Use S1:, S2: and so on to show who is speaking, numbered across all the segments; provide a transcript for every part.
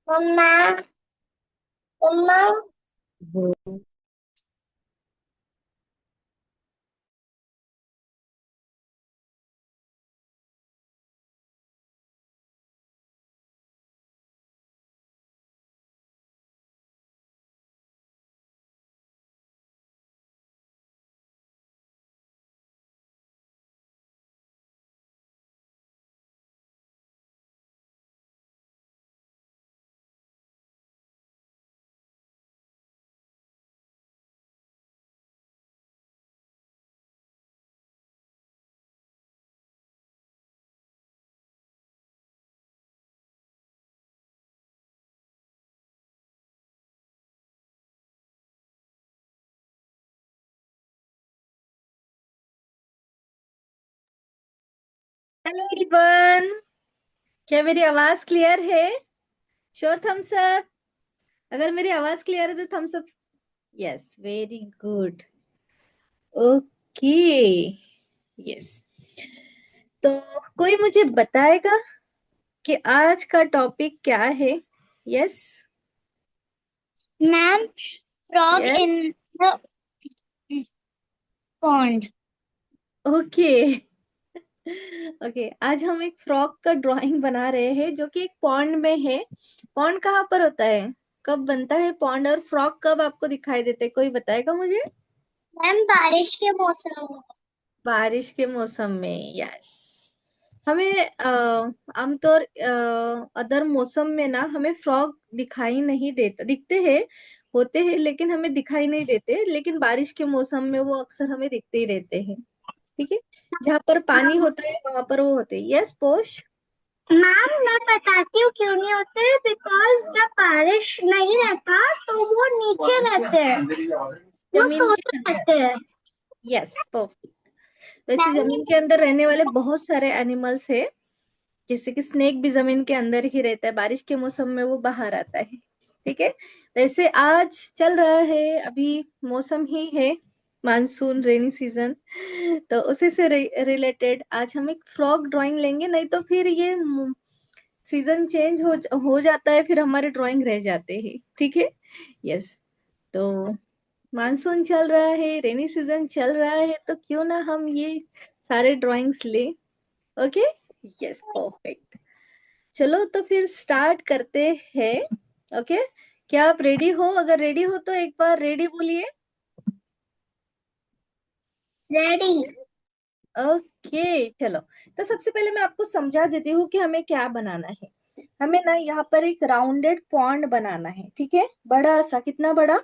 S1: मम्मा। मम्मा।
S2: हम्म।
S1: Hello everyone. क्या मेरी आवाज क्लियर है? शो थम्स अप अगर मेरी आवाज क्लियर है तो thumbs up. Yes, very good. Okay. Yes. तो कोई मुझे बताएगा कि आज का टॉपिक क्या है? Yes.
S2: Ma'am, frog
S1: yes.
S2: In the pond.
S1: Okay. Okay, आज हम एक फ्रॉग का ड्राइंग बना रहे हैं जो कि एक पॉन्ड में है। पॉन्ड कहाँ पर होता है? कब बनता है पॉन्ड? और फ्रॉग कब आपको दिखाई देते हैं? कोई बताएगा मुझे?
S2: मैम, बारिश के मौसम में।
S1: बारिश के मौसम में। यस। हमें आमतौर अदर मौसम में ना हमें फ्रॉग दिखाई नहीं देता, दिखते हैं, होते हैं, लेकिन हमें दिखाई नहीं देते। लेकिन बारिश के मौसम में वो अक्सर हमें दिखते ही रहते हैं। ठीक है। जहाँ पर पानी होता है वहां पर वो होते हैं। यस पोश।
S2: मैम, मैं बताती हूँ क्यों नहीं होते। बिकॉज जब बारिश नहीं रहता तो वो नीचे रहते हैं, वो
S1: जमीन के
S2: सोते
S1: अंदर।
S2: रहते हैं।
S1: Yes, perfect. वैसे
S2: मैम,
S1: जमीन के अंदर रहने वाले बहुत सारे एनिमल्स है, जैसे कि स्नेक भी जमीन के अंदर ही रहता है, बारिश के मौसम में वो बाहर आता है। ठीक है। वैसे आज चल रहा है, अभी मौसम ही है मानसून, रेनी सीजन। तो उसी से रिलेटेड आज हम एक फ्रॉग ड्राइंग लेंगे, नहीं तो फिर ये सीजन चेंज हो जाता है, फिर हमारे ड्राइंग रह जाते हैं। ठीक है। यस। तो मानसून चल रहा है, रेनी सीजन चल रहा है, तो क्यों ना हम ये सारे ड्राइंग्स ले। ओके। Yes, perfect. चलो तो फिर स्टार्ट करते हैं। ओके। क्या आप रेडी हो? अगर रेडी हो तो एक बार रेडी बोलिए।
S2: रेडी।
S1: ओके, चलो। तो सबसे पहले मैं आपको समझा देती हूँ कि हमें क्या बनाना है। हमें ना यहाँ पर एक राउंडेड पॉन्ड बनाना है। ठीक है। बड़ा सा, कितना बड़ा?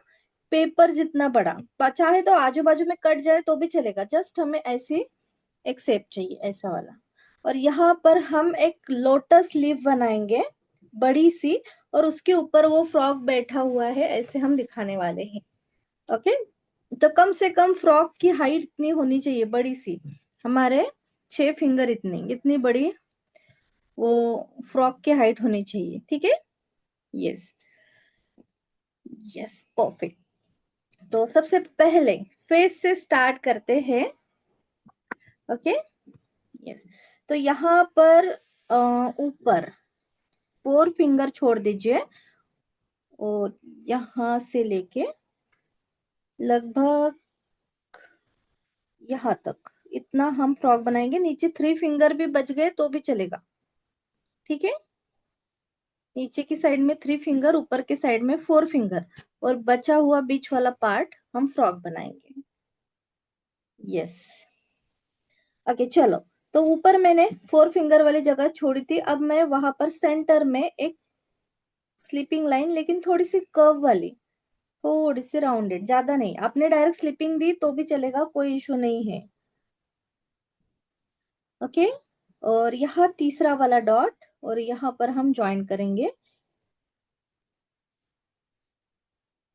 S1: पेपर जितना बड़ा। चाहे तो आजू बाजू में कट जाए तो भी चलेगा, जस्ट हमें ऐसी एक शेप चाहिए, ऐसा वाला। और यहाँ पर हम एक लोटस लीफ बनाएंगे, बड़ी सी। और उसके ऊपर वो फ्रॉक बैठा हुआ है, ऐसे हम दिखाने वाले हैं। ओके। तो कम से कम फ्रॉक की हाइट इतनी होनी चाहिए, बड़ी सी, हमारे 6 फिंगर इतनी इतनी बड़ी वो फ्रॉक की हाइट होनी चाहिए। ठीक है। यस। Yes, perfect. तो सबसे पहले फेस से स्टार्ट करते हैं। ओके। यस। तो यहाँ पर ऊपर 4 फिंगर छोड़ दीजिए, और यहाँ से लेके लगभग यहाँ तक, इतना हम फ्रॉक बनाएंगे। नीचे 3 फिंगर भी बच गए तो भी चलेगा। ठीक है। नीचे की साइड में 3 फिंगर, ऊपर के साइड में 4 फिंगर, और बचा हुआ बीच वाला पार्ट हम फ्रॉक बनाएंगे। यस। ओके, चलो। तो ऊपर मैंने 4 फिंगर वाली जगह छोड़ी थी, अब मैं वहां पर सेंटर में एक स्लीपिंग लाइन, लेकिन थोड़ी सी कर्व वाली, थोड़ी सी राउंडेड, ज्यादा नहीं। आपने डायरेक्ट स्लिपिंग दी तो भी चलेगा, कोई इशू नहीं है। ओके। और यहाँ तीसरा वाला डॉट, और यहाँ पर हम ज्वाइन करेंगे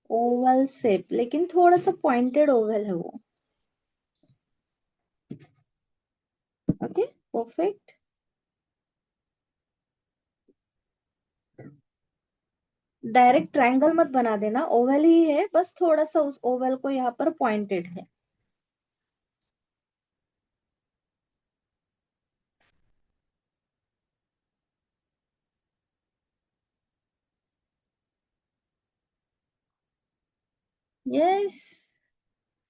S1: ओवल शेप, लेकिन थोड़ा सा पॉइंटेड ओवल है वो। Okay, perfect. डायरेक्ट ट्रायंगल मत बना देना, ओवल ही है, बस थोड़ा सा उस ओवल को यहाँ पर पॉइंटेड है। यस।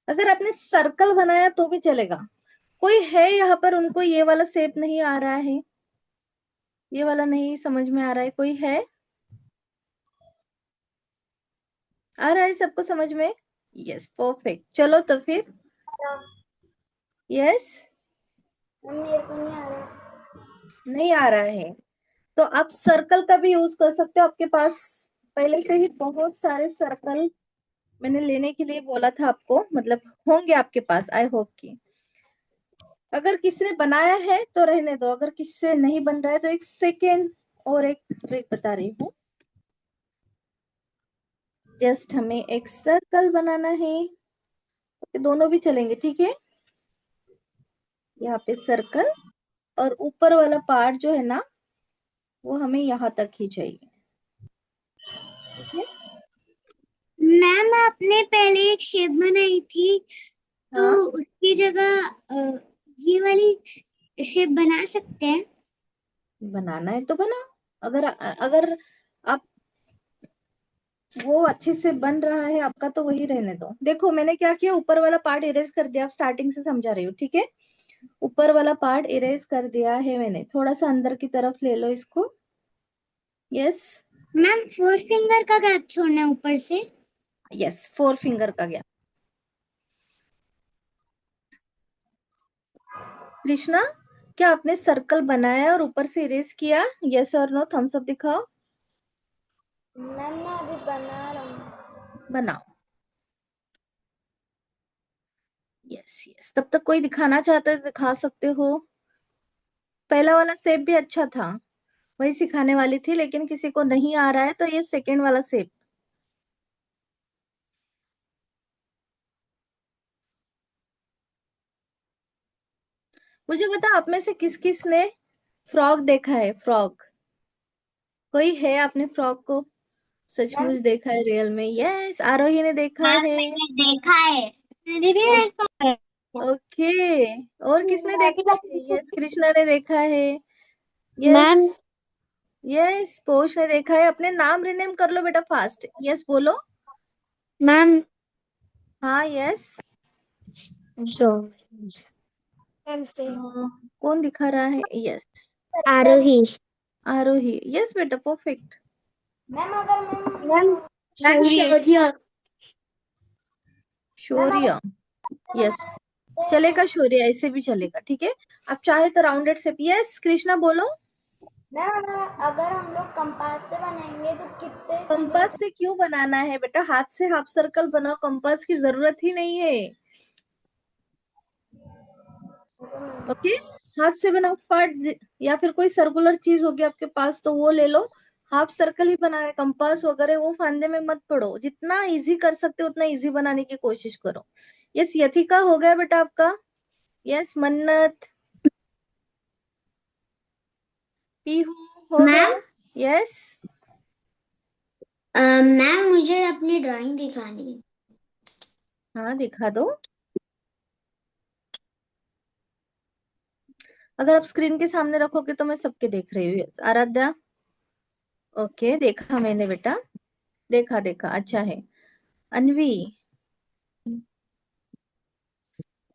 S1: अगर आपने सर्कल बनाया तो भी चलेगा। कोई है यहाँ पर उनको ये वाला शेप नहीं आ रहा है, ये वाला नहीं समझ में आ रहा है, कोई है? आ रहा है सबको समझ में? Yes, perfect. चलो तो फिर। यस।
S2: मेरे को नहीं आ रहा।
S1: नहीं आ रहा है तो आप सर्कल का भी यूज कर सकते हो। आपके पास पहले से ही बहुत सारे सर्कल मैंने लेने के लिए बोला था आपको, मतलब होंगे आपके पास, आई होप की। अगर किसने बनाया है तो रहने दो, अगर किससे नहीं बन रहा है तो एक सेकेंड और एक ट्रिक बता रही हूँ। जस्ट हमें एक सर्कल बनाना है, दोनों भी चलेंगे, ठीक है। यहाँ पे सर्कल, और ऊपर वाला पार्ट जो है ना वो हमें यहाँ तक ही चाहिए, ठीक है।
S2: मैम आपने पहले एक शेप बनाई थी, तो
S1: हाँ,
S2: उसकी जगह ये वाली शेप बना सकते हैं?
S1: बनाना है तो बनाओ। अगर अगर आप वो अच्छे से बन रहा है आपका तो वही रहने दो। देखो मैंने क्या किया, ऊपर वाला पार्ट इरेज कर दिया, आप स्टार्टिंग से समझा रही हूँ, ठीक है। ऊपर वाला पार्ट इरेज कर दिया है मैंने, थोड़ा सा अंदर की तरफ ले लो इसको। यस।
S2: मैम फोर फिंगर का गैप छोड़ना है ऊपर से।
S1: यस, फोर फिंगर का गया। कृष्णा, क्या आपने सर्कल बनाया और ऊपर से इरेज किया? यस और नो, थम्स अप दिखाओ।
S2: मैम मैं अभी बना रहा हूँ।
S1: बनाओ। यस यस, तब तक कोई दिखाना चाहता है तो दिखा सकते हो। पहला वाला शेप भी अच्छा था, वही सिखाने वाली थी, लेकिन किसी को नहीं आ रहा है तो ये सेकेंड वाला शेप। मुझे बता, आप में से किस किस ने फ्रॉग देखा है? फ्रॉग कोई है? आपने फ्रॉग को
S2: मैम
S1: सचमुच देखा है रियल में? यस, आरोही ने देखा
S2: मैम
S1: है।
S2: मैंने देखा है। मैंने भी
S1: ओ-
S2: देखा है।
S1: ओके। और किसने देखा है? यस, कृष्णा ने देखा है। यस।
S2: मैम
S1: यस, पोष ने देखा है। अपने नाम रिनेम कर लो बेटा, फास्ट। यस बोलो।
S2: मैम
S1: हाँ यस।
S2: जो मैम से
S1: कौन दिखा रहा है? यस,
S2: आरोही।
S1: आरोही। यस बेटा, परफेक्ट।
S2: मैम अगर मैम मैम शौर्य। मैम
S1: शौर्य। यस, चलेगा शौर्य, ऐसे भी चलेगा, ठीक है। आप चाहे तो राउंडेड शेप। यस, कृष्णा बोलो।
S2: मैम अगर हम लोग कंपास से बनाएंगे तो कितने
S1: कंपास से क्यों बनाना है बेटा? हाथ से हाफ सर्कल बनाओ, कंपास की जरूरत ही नहीं है। ओके, हाथ से बनाओ फट, या फिर कोई सर्कुलर चीज होगी आपके पास तो वो ले लो। हाफ सर्कल ही बनाना है, कंपास वगैरह वो फंदे में मत पड़ो। जितना इजी कर सकते हो उतना इजी बनाने की कोशिश करो। यस, यथिका हो गया बेटा आपका। यस, मन्नत। पीहू हो गया।
S2: Ma'am
S1: yes.
S2: मैम मुझे अपनी ड्राइंग दिखानी है।
S1: हाँ, दिखा दो। अगर आप स्क्रीन के सामने रखोगे तो मैं सबके देख रही हूँ। यस, आराध्या। ओके, देखा मैंने बेटा, देखा देखा, अच्छा है। अनवी,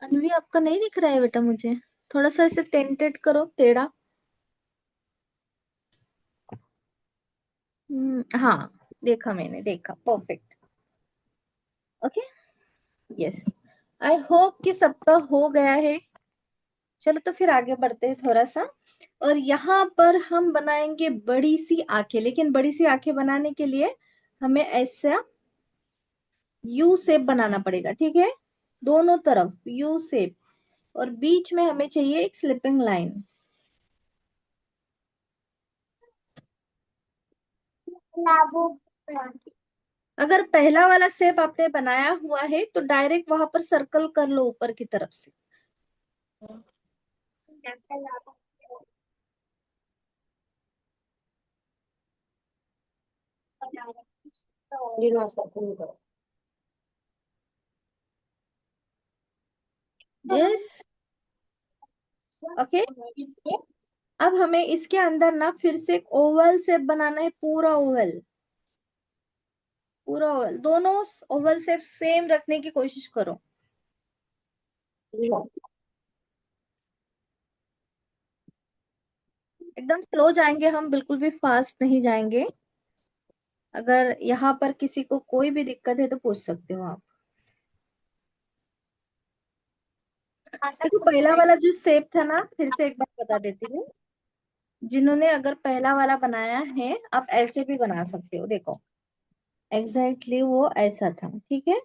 S1: अनवी आपका नहीं दिख रहा है बेटा मुझे। थोड़ा सा ऐसे टेंटेड करो, टेढ़ा। हाँ, देखा मैंने, देखा, perfect. Okay. Yes, I hope कि सबका हो गया है। चलो तो फिर आगे बढ़ते हैं थोड़ा सा। और यहाँ पर हम बनाएंगे बड़ी सी आंखें, लेकिन बड़ी सी आंखें बनाने के लिए हमें ऐसा यू शेप बनाना पड़ेगा, ठीक है। दोनों तरफ यू शेप, और बीच में हमें चाहिए एक स्लिपिंग लाइन। अगर पहला वाला शेप आपने बनाया हुआ है तो डायरेक्ट वहां पर सर्कल कर लो ऊपर की तरफ से। यस। ओके, अब हमें इसके अंदर ना फिर से एक ओवल शेप बनाना है, पूरा ओवल। पूरा ओवल, दोनों ओवल शेप सेम रखने की कोशिश करो। एकदम स्लो जाएंगे हम, बिल्कुल भी फास्ट नहीं जाएंगे। अगर यहाँ पर किसी को कोई भी दिक्कत है तो पूछ सकते हो आप। देखो पहला वाला जो शेप था ना, फिर से एक बार बता देती हूँ। जिन्होंने अगर पहला वाला बनाया है, आप ऐसे भी बना सकते हो। देखो एग्जैक्टली वो ऐसा था, ठीक है।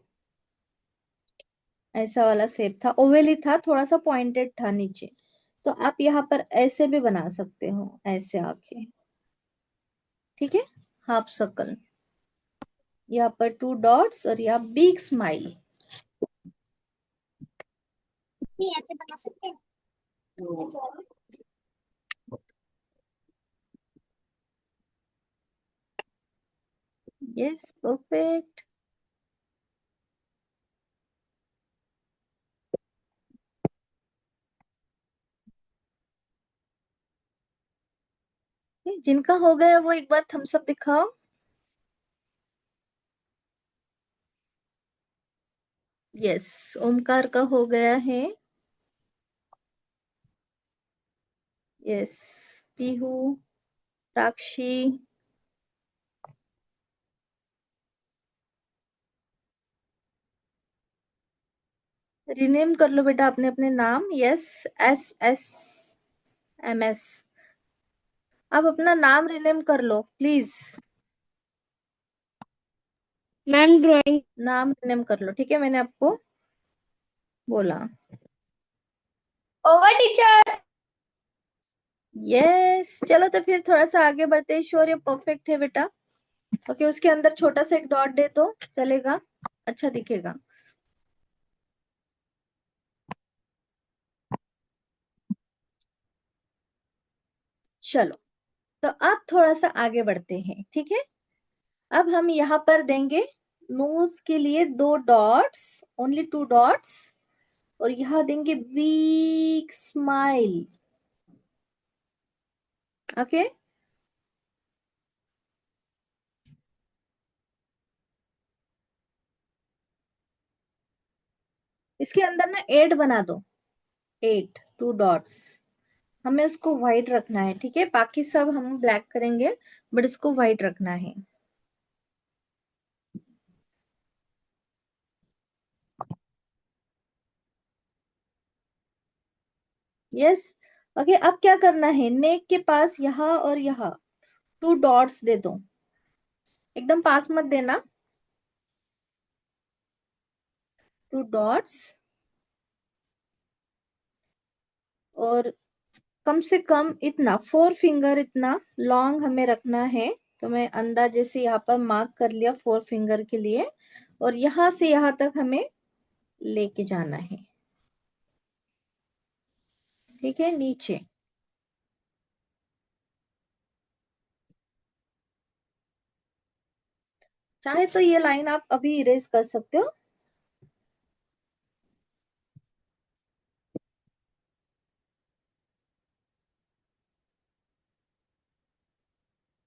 S1: ऐसा वाला शेप था, ओवल ही था, थोड़ा सा पॉइंटेड था नीचे। तो आप यहाँ पर ऐसे भी बना सकते हो, ऐसे आके, ठीक है। हाफ सर्कल, यहाँ पर 2 डॉट्स और यहाँ बिग स्माइल।
S2: नहीं ऐसे बना सकते हैं।
S1: Yes perfect. जिनका हो गया वो एक बार थम्स अप दिखाओ। यस, ओमकार का हो गया है। यस, पीहू, साक्षी, रिनेम कर लो बेटा अपने अपने नाम। यस, SS MS, आप अपना नाम रिनेम कर लो प्लीज।
S2: Ma'am drawing.
S1: नाम रिनेम कर लो, ठीक है, मैंने आपको बोला।
S2: Over teacher.
S1: यस, चलो तो फिर थोड़ा सा आगे बढ़ते हैं। श्योर ये परफेक्ट है बेटा। ओके, उसके अंदर छोटा सा एक डॉट दे तो चलेगा, अच्छा दिखेगा। चलो, तो अब थोड़ा सा आगे बढ़ते हैं, ठीक है। अब हम यहाँ पर देंगे नोज के लिए 2 डॉट्स, ओनली 2 डॉट्स, और यहाँ देंगे बिग स्माइल। ओके, इसके अंदर ना 8 बना दो, 8 2 डॉट्स। हमें उसको व्हाइट रखना है, ठीक है, बाकी सब हम ब्लैक करेंगे, बट इसको व्हाइट रखना है। यस। ओके, अब क्या करना है, नेक के पास यहाँ और यहाँ 2 डॉट्स दे दो, एकदम पास मत देना, 2 डॉट्स। और कम से कम इतना 4 फिंगर इतना लॉन्ग हमें रखना है। तो मैं अंदाजे से यहाँ पर मार्क कर लिया 4 फिंगर के लिए, और यहाँ से यहाँ तक हमें लेके जाना है, ठीक है, नीचे। चाहे तो ये लाइन आप अभी इरेज कर सकते हो।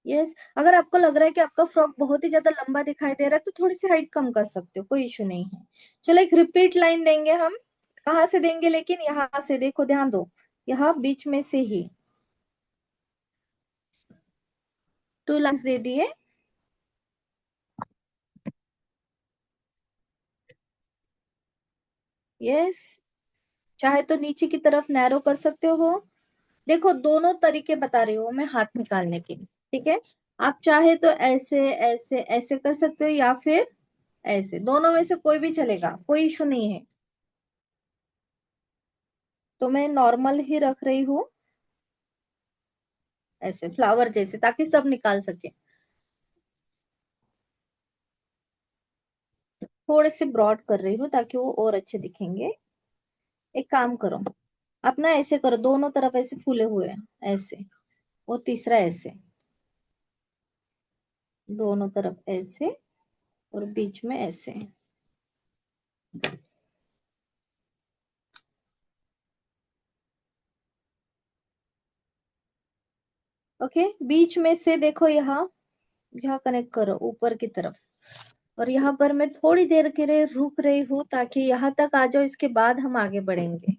S1: यस, अगर आपको लग रहा है कि आपका फ्रॉक बहुत ही ज्यादा लंबा दिखाई दे रहा है तो थोड़ी सी हाइट कम कर सकते हो, कोई इशू नहीं है। चलो एक रिपीट लाइन देंगे हम। कहाँ से देंगे लेकिन, यहाँ से, देखो ध्यान दो, यहाँ बीच में से ही 2 लाइन्स दे दिए। यस, चाहे तो नीचे की तरफ नैरो कर सकते हो। देखो दोनों तरीके बता रही हूँ मैं हाथ निकालने के, ठीक है। आप चाहे तो ऐसे ऐसे ऐसे कर सकते हो, या फिर ऐसे, दोनों में से कोई भी चलेगा, कोई इशू नहीं है। तो मैं नॉर्मल ही रख रही हूँ, ऐसे फ्लावर जैसे, ताकि सब निकाल सके। थोड़े से ब्रॉड कर रही हूँ ताकि वो और अच्छे दिखेंगे। एक काम करो, अपना ऐसे करो, दोनों तरफ ऐसे फूले हुए हैं, ऐसे, और तीसरा ऐसे, दोनों तरफ ऐसे, और बीच में ऐसे। ओके, बीच में से देखो यहाँ, यहाँ कनेक्ट करो ऊपर की तरफ। और यहाँ पर मैं थोड़ी देर के लिए रुक रही हूँ ताकि यहाँ तक आ जाओ, इसके बाद हम आगे बढ़ेंगे।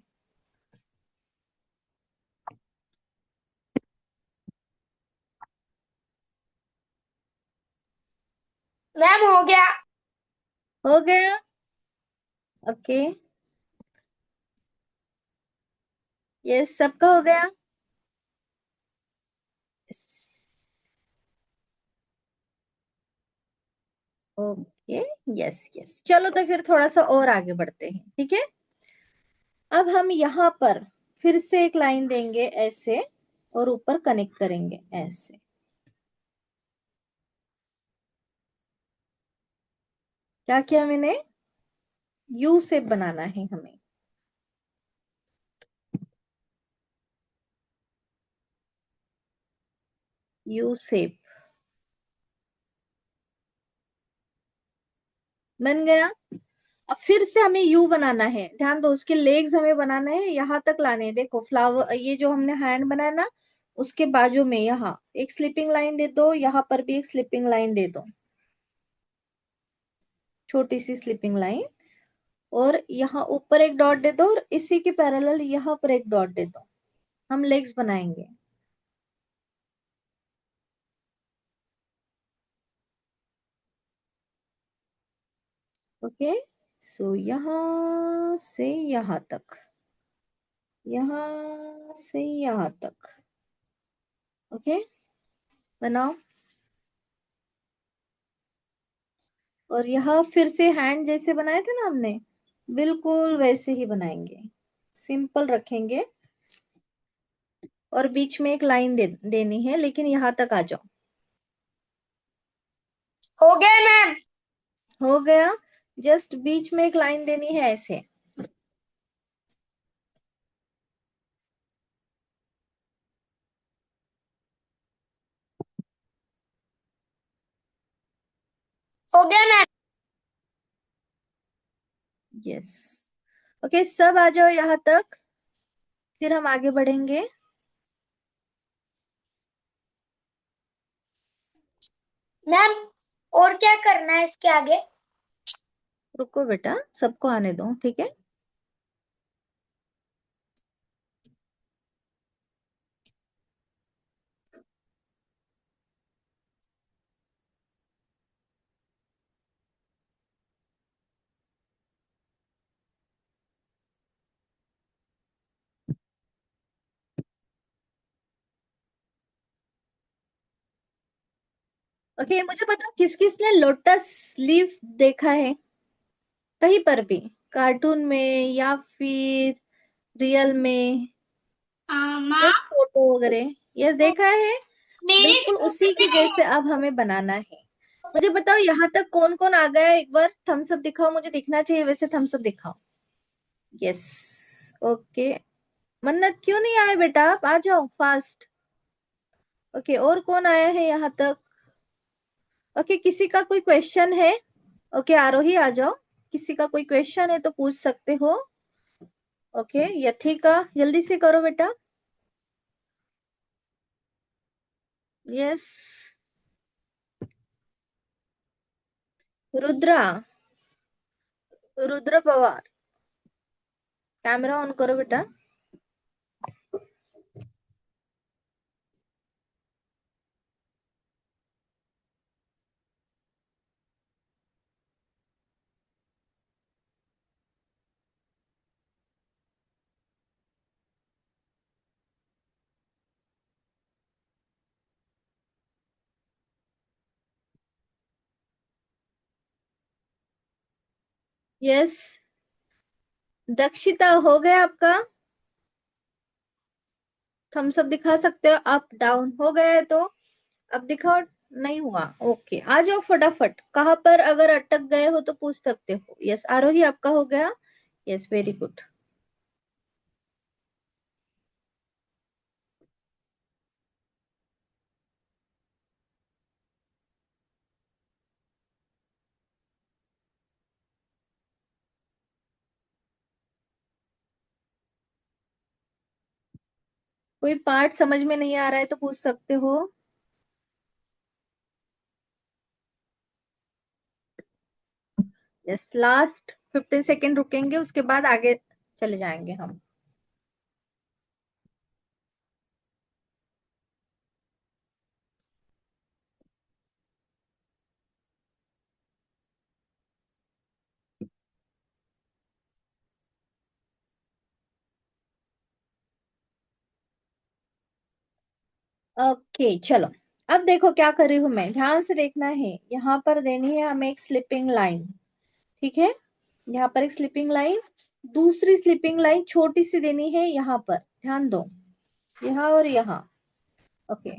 S2: मैम हो गया।
S1: हो गया। ओके। यस, सबका हो गया। ओके। यस यस, चलो तो फिर थोड़ा सा और आगे बढ़ते हैं, ठीक है। अब हम यहाँ पर फिर से एक लाइन देंगे ऐसे, और ऊपर कनेक्ट करेंगे ऐसे। क्या किया मैंने? यू शेप बनाना है हमें। यू शेप बन गया। अब फिर से हमें यू बनाना है, ध्यान दो, उसके लेग्स हमें बनाना है, यहाँ तक लाने हैं। देखो फ्लावर, ये जो हमने हैंड बनाया ना, उसके बाजू में यहाँ एक स्लिपिंग लाइन दे दो, यहाँ पर भी एक स्लिपिंग लाइन दे दो, छोटी सी स्लिपिंग लाइन। और यहाँ ऊपर एक डॉट दे दो, और इसी के पैरेलल यहाँ पर एक डॉट दे दो। हम लेग्स बनाएंगे। ओके। सो यहाँ से यहाँ तक, यहाँ से यहाँ तक। ओके, बनाओ। और यहाँ फिर से हैंड जैसे बनाए थे ना हमने, बिल्कुल वैसे ही बनाएंगे, सिंपल रखेंगे। और बीच में एक लाइन देनी है, लेकिन यहाँ तक आ जाओ।
S2: हो गया मैम।
S1: हो गया। जस्ट बीच में एक लाइन देनी है ऐसे।
S2: हो गया मैम।
S1: यस। ओके, सब आ जाओ यहाँ तक, फिर हम आगे बढ़ेंगे।
S2: मैम और क्या करना है इसके आगे?
S1: रुको बेटा, सबको आने दो, ठीक है। ओके, मुझे बताओ किस किस ने लोटस लीफ देखा है कहीं पर भी, कार्टून में या फिर रियल में,
S2: माँ,
S1: यस फोटो वगैरह, यस देखा है।
S2: मेरे
S1: बिल्कुल
S2: स्कूल
S1: उसी के
S2: में।
S1: जैसे अब हमें बनाना है। मुझे बताओ यहाँ तक कौन कौन आ गया, एक बार थम्स अप दिखाओ, मुझे दिखना चाहिए वैसे, थम्स अप दिखाओ। यस। ओके। मन्नत क्यों नहीं आए बेटा, आप आ जाओ फास्ट। ओके, और कौन आया है यहाँ तक? ओके, किसी का कोई क्वेश्चन है? ओके, आरोही आ जाओ, किसी का कोई क्वेश्चन है तो पूछ सकते हो। ओके, यथिका जल्दी से करो बेटा। Yes. Rudra, Rudra Pawar, camera on करो बेटा। यस। दक्षिता हो गया आपका? थम्स अप दिखा सकते हो, अप डाउन हो गया है तो अब दिखाओ। नहीं हुआ? ओके, आ जाओ फटाफट, कहाँ पर अगर अटक गए हो तो पूछ सकते हो। यस, आरोही आपका हो गया। Yes, very good. कोई पार्ट समझ में नहीं आ रहा है तो पूछ सकते हो। यस, लास्ट 15 सेकेंड रुकेंगे, उसके बाद आगे चले जाएंगे हम। ओके चलो, अब देखो क्या कर रही हूं मैं, ध्यान से देखना है। यहाँ पर देनी है हमें एक स्लिपिंग लाइन, ठीक है। यहाँ पर एक स्लिपिंग लाइन, दूसरी स्लिपिंग लाइन छोटी सी देनी है यहाँ पर, ध्यान दो, यहाँ और यहाँ। ओके,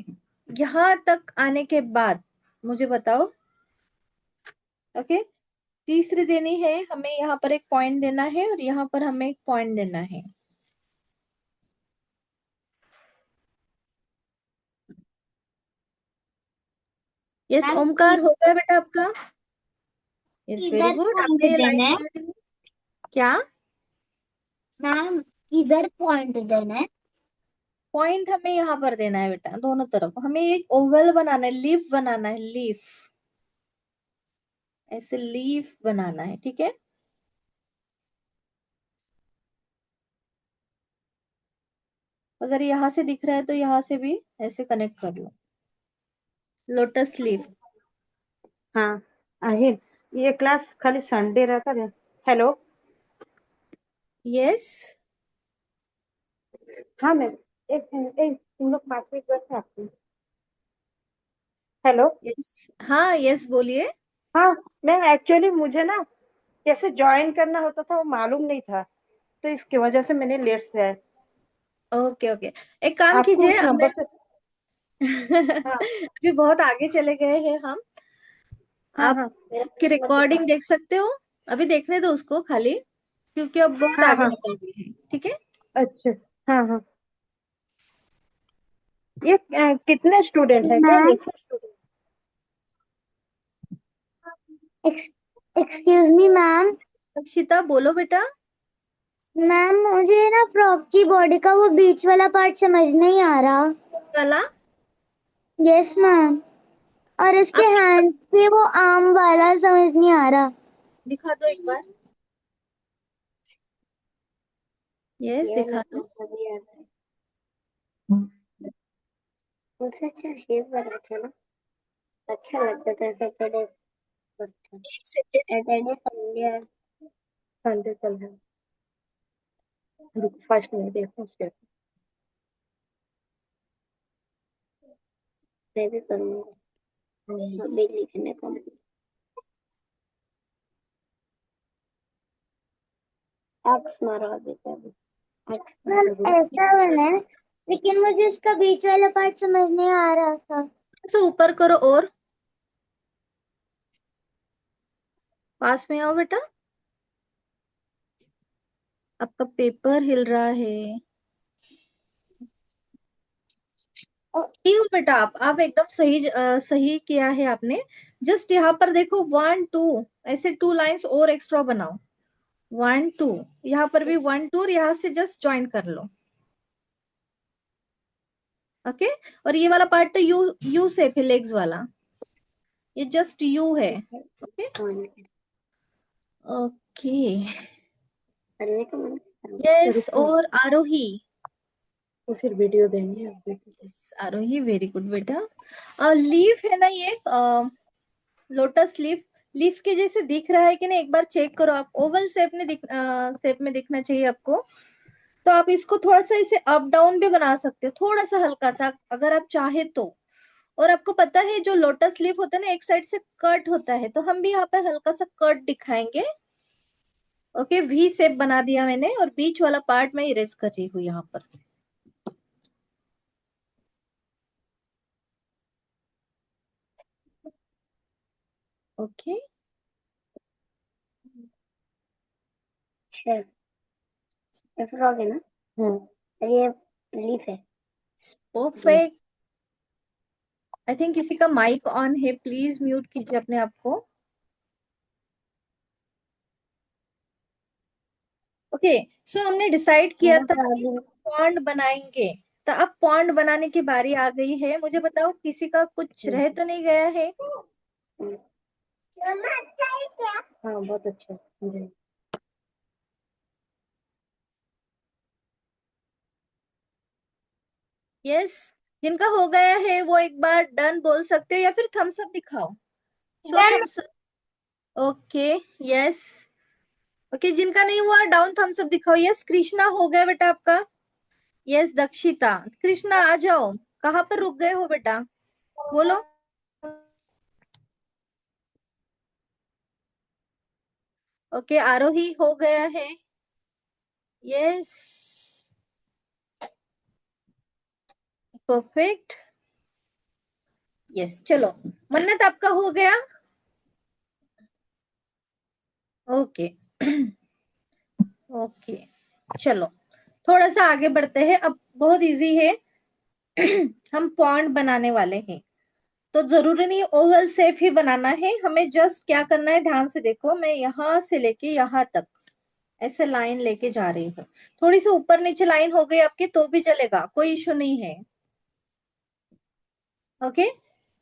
S1: यहाँ तक आने के बाद मुझे बताओ। ओके, तीसरी देनी है हमें, यहाँ पर एक पॉइंट देना है और यहाँ पर हमें एक पॉइंट देना है। यस
S2: मैम
S1: ओमकार, हो गया बेटा आपका? यस वेरी
S2: इधर
S1: गुड,
S2: पॉइंट
S1: आपने ये
S2: देना
S1: लाइन
S2: है।
S1: बना दी। क्या
S2: मैम इधर पॉइंट देना है।
S1: पॉइंट हमें यहाँ पर देना है बेटा, दोनों तरफ हमें एक ओवल बनाना है, लीफ बनाना है, लीफ, ऐसे लीफ बनाना है, ठीक है। अगर यहाँ से दिख रहा है तो यहाँ से भी ऐसे कनेक्ट कर लो, लोटस लीफ।
S3: हाँ आहे, ये क्लास खाली संडे रहता है। हेलो,
S1: यस
S3: हाँ मैम, एक एक तुम लोग 5 मिनट बैठ सकते हैं। हेलो,
S1: यस, हाँ यस बोलिए।
S3: हाँ मैम, एक्चुअली मुझे ना कैसे ज्वाइन करना होता था वो मालूम नहीं था, तो इसकी वजह से मैंने लेट से आया।
S1: ओके ओके, एक काम
S3: आपको
S1: कीजिए,
S3: उस
S1: अब मैं
S3: नंबर से। हाँ
S1: अभी बहुत आगे चले गए हैं हम।
S3: हाँ
S1: आप
S3: हाँ, मेरा
S1: उसकी
S3: नंबर दिखा।
S1: रिकॉर्डिंग देख सकते हो, अभी देखने दो उसको खाली, क्योंकि अब बहुत
S3: हाँ
S1: आगे
S3: हाँ,
S1: निकल गए हैं, ठीक है।
S3: अच्छा, हाँ हाँ, ये कितने स्टूडेंट है, क्या
S2: मैम
S3: एक student?
S2: Excuse me ma'am.
S1: Akshita बोलो बेटा।
S2: मैम मुझे ना फ्रॉक की बॉडी का वो बीच वाला पार्ट समझ नहीं आ रहा।
S1: वाला,
S2: यस मैम। और इसके
S1: आप
S2: हैंड पे वो आर्म वाला समझ नहीं आ रहा।
S1: दिखा दो एक बार। यस
S3: ये
S1: दिखा
S3: ना
S1: दो।
S3: अभी आ रहा है। मुझे अच्छा शेप बना था ना, अच्छा लगता था सैटरडे,
S1: एक सेकेंड,
S3: सैटरडे संडे, संडे चल रहा है। फर्स्ट में देखो शेप, मैं भी करूँगा अभी लिखने का। एक्स मारो अभी तो, अभी एक्स मैम ऐसा बना है, लेकिन मुझे उसका बीच वाला पार्ट समझ नहीं आ रहा था।
S1: से ऊपर करो और पास में आओ बेटा, आपका पेपर हिल रहा है। सही हो बेटा, आप एकदम सही सही किया है आपने। जस्ट यहाँ पर देखो, 1 2, ऐसे 2 लाइंस और एक्स्ट्रा बनाओ, 1 2, यहाँ पर भी 1 2, और यहाँ से जस्ट ज्वाइन कर लो। ओके, और ये वाला पार्ट तो यू यू शेप है, लेग्स वाला, ये जस्ट यू है। ओके ओके,
S3: करने का मन तो
S1: यस,
S3: रुको,
S1: और आरोही।
S3: तो फिर वीडियो देंगे आप देखो।
S1: यस आरोही, वेरी गुड बेटा। लीफ है ना ये, लोटस लीफ, लीफ के जैसे दिख रहा है कि नहीं, एक बार चेक करो आप, ओवल शेप में शेप में दिखना चाहिए आपको। तो आप इसको थोड़ा सा इसे अप डाउन भी बना सकते हो, थोड़ा सा हल्का सा अगर आप चाहे तो। और आपको पता है जो लोटस लीफ होता है ना, एक साइड से कट होता है, तो हम भी यहाँ पे हल्का सा कट दिखाएंगे। ओके, वी शेप बना दिया मैंने, और बीच वाला पार्ट मैं इरेज कर रही हूँ यहाँ पर। ओके,
S3: अच्छा, ऐसा फ्रॉक है ना। ये लीफ है।
S1: परफेक्ट। आई थिंक किसी का माइक ऑन है, प्लीज म्यूट कीजिए अपने आप को। ओके, सो हमने डिसाइड किया
S3: मेरा
S1: था कि
S3: प्रॉब्लम,
S1: पॉन्ड बनाएंगे, तो अब पॉन्ड बनाने की बारी आ गई है। मुझे बताओ किसी का कुछ रह तो नहीं गया है?
S3: अच्छा है क्या?
S2: हाँ बहुत अच्छा है।
S1: यस, जिनका हो गया है वो एक बार डन बोल सकते हो या फिर थम्स अप दिखाओ। Show
S3: done.
S1: Thumbs up. Okay. Yes. Okay, जिनका नहीं हुआ डाउन थम्स अप दिखाओ। यस, कृष्णा हो गया बेटा आपका। यस, दक्षिता। कृष्णा आ जाओ, कहाँ पर रुक गए हो बेटा, बोलो। ओके, आरोही हो गया है। Yes, perfect. यस, चलो, मन्नत आपका हो गया। ओके। ओके, चलो थोड़ा सा आगे बढ़ते हैं। अब बहुत इजी है। हम पॉइंट बनाने वाले हैं, तो जरूरी नहीं ओवल शेप ही बनाना है हमें। जस्ट क्या करना है, ध्यान से देखो, मैं यहाँ से लेके यहाँ तक ऐसे लाइन लेके जा रही हूँ। थोड़ी सी ऊपर नीचे लाइन हो गई आपकी तो भी चलेगा, कोई इशू नहीं है। ओके,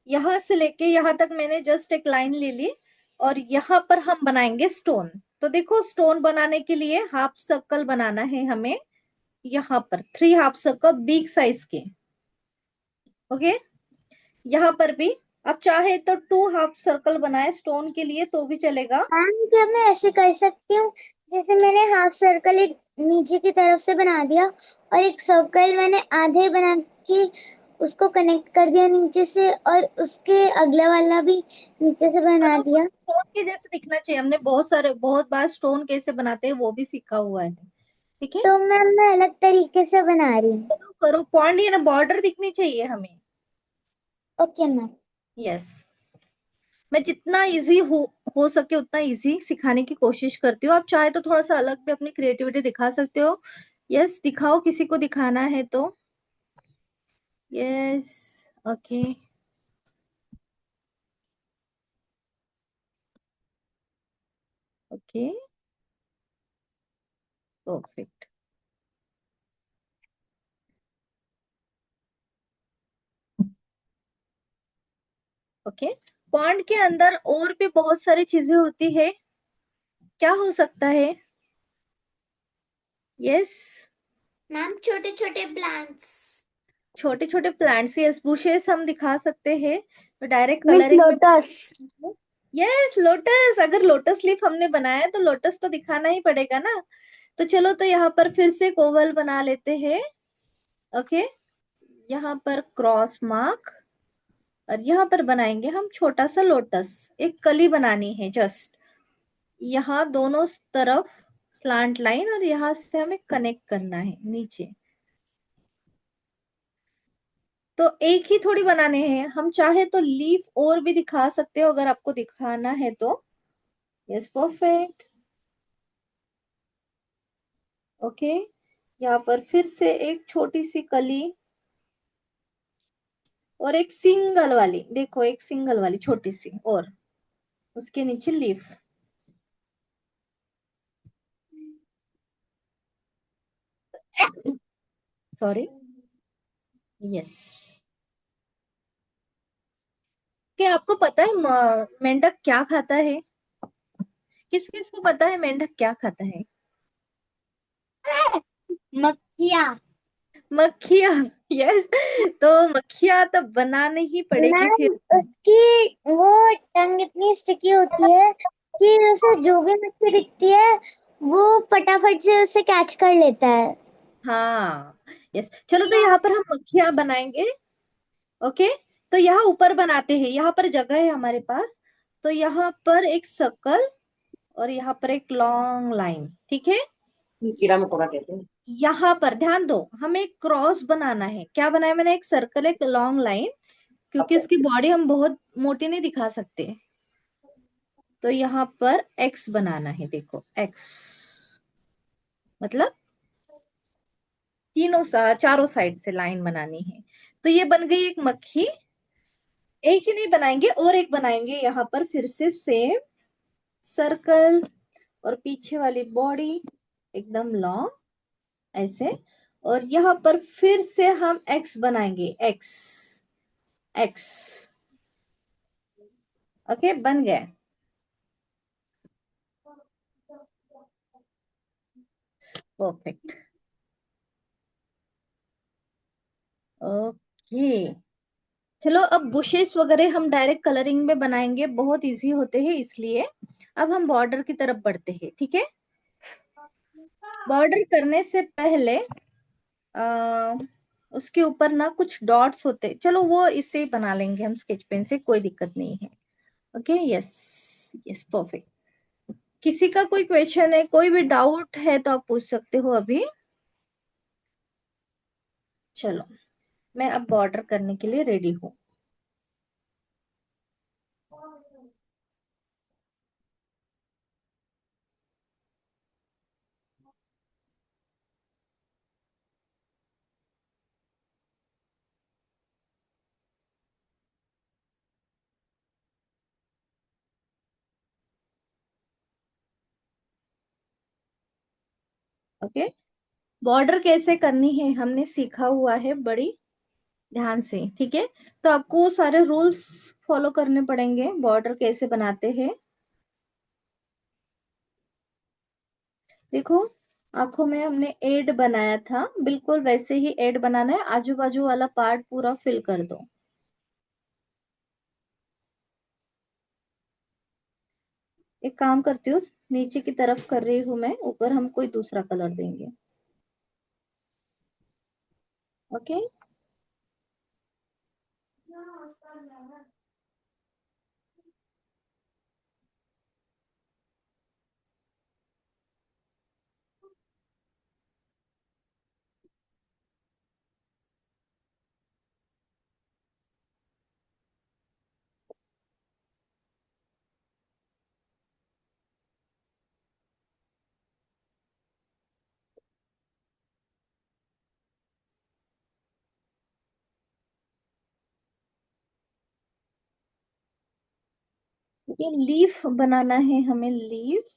S1: यहाँ से लेके यहाँ तक मैंने जस्ट एक लाइन ले ली, और यहाँ पर हम बनाएंगे स्टोन। तो देखो, स्टोन बनाने के लिए हाफ सर्कल बनाना है हमें, यहाँ पर 3 हाफ सर्कल बिग साइज के। ओके, यहाँ पर भी आप चाहे तो 2 हाफ सर्कल बनाए स्टोन के लिए तो भी चलेगा।
S3: मैम क्या मैं ऐसे कर सकती हूँ, जैसे मैंने हाफ सर्कल एक नीचे की तरफ से बना दिया और एक सर्कल मैंने आधे बना के उसको कनेक्ट कर दिया नीचे से, और उसके अगला वाला भी नीचे से बना
S1: करो,
S3: दिया।
S1: स्टोन के जैसे दिखना चाहिए। हमने बहुत बार स्टोन कैसे बनाते हैं वो भी सीखा हुआ है, ठीक है।
S3: तो मैम मैं अलग तरीके से बना रही हूँ।
S1: करो करो, पॉइंट ये ना, बॉर्डर दिखनी चाहिए हमें।
S3: Okay ma'am.
S1: यस, मैं जितना इजी हो सके उतना इजी सिखाने की कोशिश करती हूँ। आप चाहे तो थोड़ा सा अलग भी अपनी क्रिएटिविटी दिखा सकते हो। यस, दिखाओ, किसी को दिखाना है तो। Yes. Okay. Okay, perfect. Okay, point के अंदर और भी बहुत सारी चीजें होती है। क्या हो सकता है? यस,
S3: मैम छोटे छोटे प्लांट्स।
S1: छोटे छोटे प्लांट्स, यस, बुशेस हम दिखा सकते हैं। तो डायरेक्ट
S3: मिस
S1: कलरिंग में
S3: लोटस।
S1: Yes, lotus. अगर लोटस लीफ हमने बनाया है तो लोटस तो दिखाना ही पड़ेगा ना। तो चलो, तो यहाँ पर फिर से एक ओवल बना लेते हैं। ओके, यहाँ पर क्रॉस मार्क, और यहाँ पर बनाएंगे हम छोटा सा लोटस। एक कली बनानी है जस्ट, यहाँ दोनों तरफ स्लांट लाइन, और यहाँ से हमें कनेक्ट करना है नीचे। तो एक ही थोड़ी बनाने हैं हम, चाहे तो लीफ और भी दिखा सकते हो अगर आपको दिखाना है तो। Yes, perfect. ओके, यहाँ पर फिर से एक छोटी सी कली, और एक सिंगल वाली, देखो एक सिंगल वाली छोटी सी, और उसके नीचे लीफ। सॉरी। यस। क्या आपको पता है मेंढक क्या खाता है? किस किस को पता है मेंढक क्या खाता है?
S3: मक्खिया।
S1: मक्खियाँ। यस, तो मक्खियाँ तो बनानी ही पड़ेगी
S3: मैम
S1: फिर।
S3: उसकी वो टंग इतनी स्टिकी होती है कि उसे जो भी मच्छी दिखती है वो फटाफट से उसे कैच कर लेता है।
S1: हाँ। यस, चलो, तो यहाँ पर हम मक्खियाँ बनाएंगे। ओके, तो यहाँ ऊपर बनाते हैं, यहाँ पर जगह है हमारे पास। तो यहाँ पर एक सर्कल, और यहाँ पर एक लॉन्ग लाइन, ठीक है।
S2: कीड़ा मकोड़ा कहते हैं।
S1: यहाँ पर ध्यान दो, हमें एक क्रॉस बनाना है। क्या बनाया मैंने? एक सर्कल, एक लॉन्ग लाइन, क्योंकि इसकी बॉडी हम बहुत मोटी नहीं दिखा सकते। तो यहाँ पर एक्स बनाना है, देखो एक्स, मतलब चारों साइड से लाइन बनानी है। तो ये बन गई एक मक्खी। एक ही नहीं बनाएंगे, और एक बनाएंगे यहाँ पर फिर से सेम सर्कल, और पीछे वाली बॉडी एकदम लॉन्ग ऐसे, और यहाँ पर फिर से हम एक्स बनाएंगे, एक्स एक्स। ओके, बन गया। परफेक्ट। ओके, चलो अब बुशेस वगैरह हम डायरेक्ट कलरिंग में बनाएंगे, बहुत इजी होते हैं इसलिए। अब हम बॉर्डर की तरफ बढ़ते हैं, ठीक है। बॉर्डर करने से पहले आ, उसके ऊपर ना कुछ डॉट्स होते, चलो वो इससे ही बना लेंगे हम, स्केच पेन से, कोई दिक्कत नहीं है। Okay, yes yes, perfect. किसी का कोई क्वेश्चन है, कोई भी डाउट है तो आप पूछ सकते हो अभी। चलो, मैं अब बॉर्डर करने के लिए रेडी हूँ। ओके, बॉर्डर कैसे करनी है हमने सीखा हुआ है बड़ी ध्यान से, ठीक है। तो आपको सारे रूल्स फॉलो करने पड़ेंगे, बॉर्डर कैसे बनाते हैं। देखो, आंखों में हमने एड बनाया था, बिल्कुल वैसे ही एड बनाना है, आजू बाजू वाला पार्ट पूरा फिल कर दो। एक काम करती हूँ, नीचे की तरफ कर रही हूँ मैं, ऊपर हम कोई दूसरा कलर देंगे। ओके, ये लीफ बनाना है हमें, लीफ।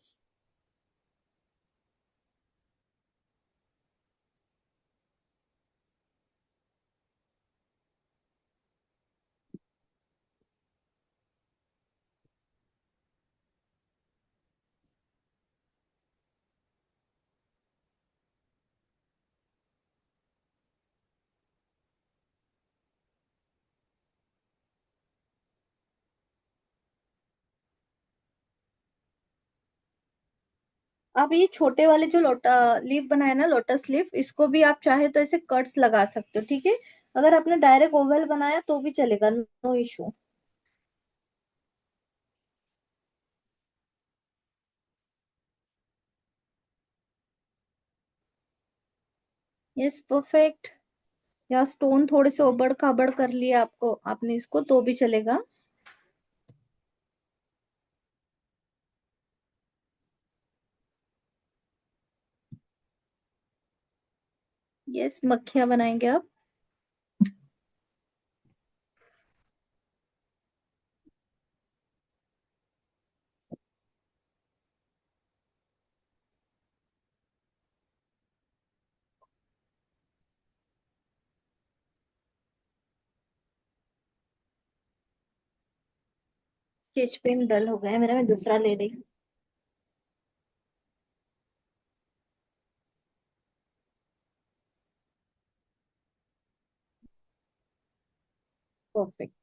S1: आप ये छोटे वाले जो लीफ बनाए ना, लोटस लीफ, इसको भी आप चाहे तो ऐसे कट्स लगा सकते हो, ठीक है। अगर आपने डायरेक्ट ओवल बनाया तो भी चलेगा, नो इशू। Yes, perfect. या स्टोन थोड़े से उबड़ खाबड़ कर लिया आपको, आपने इसको, तो भी चलेगा। यस, मक्खियां बनाएंगे आप। स्केच पेन डल हो गया मेरा, मैं दूसरा ले रही हूँ। परफेक्ट।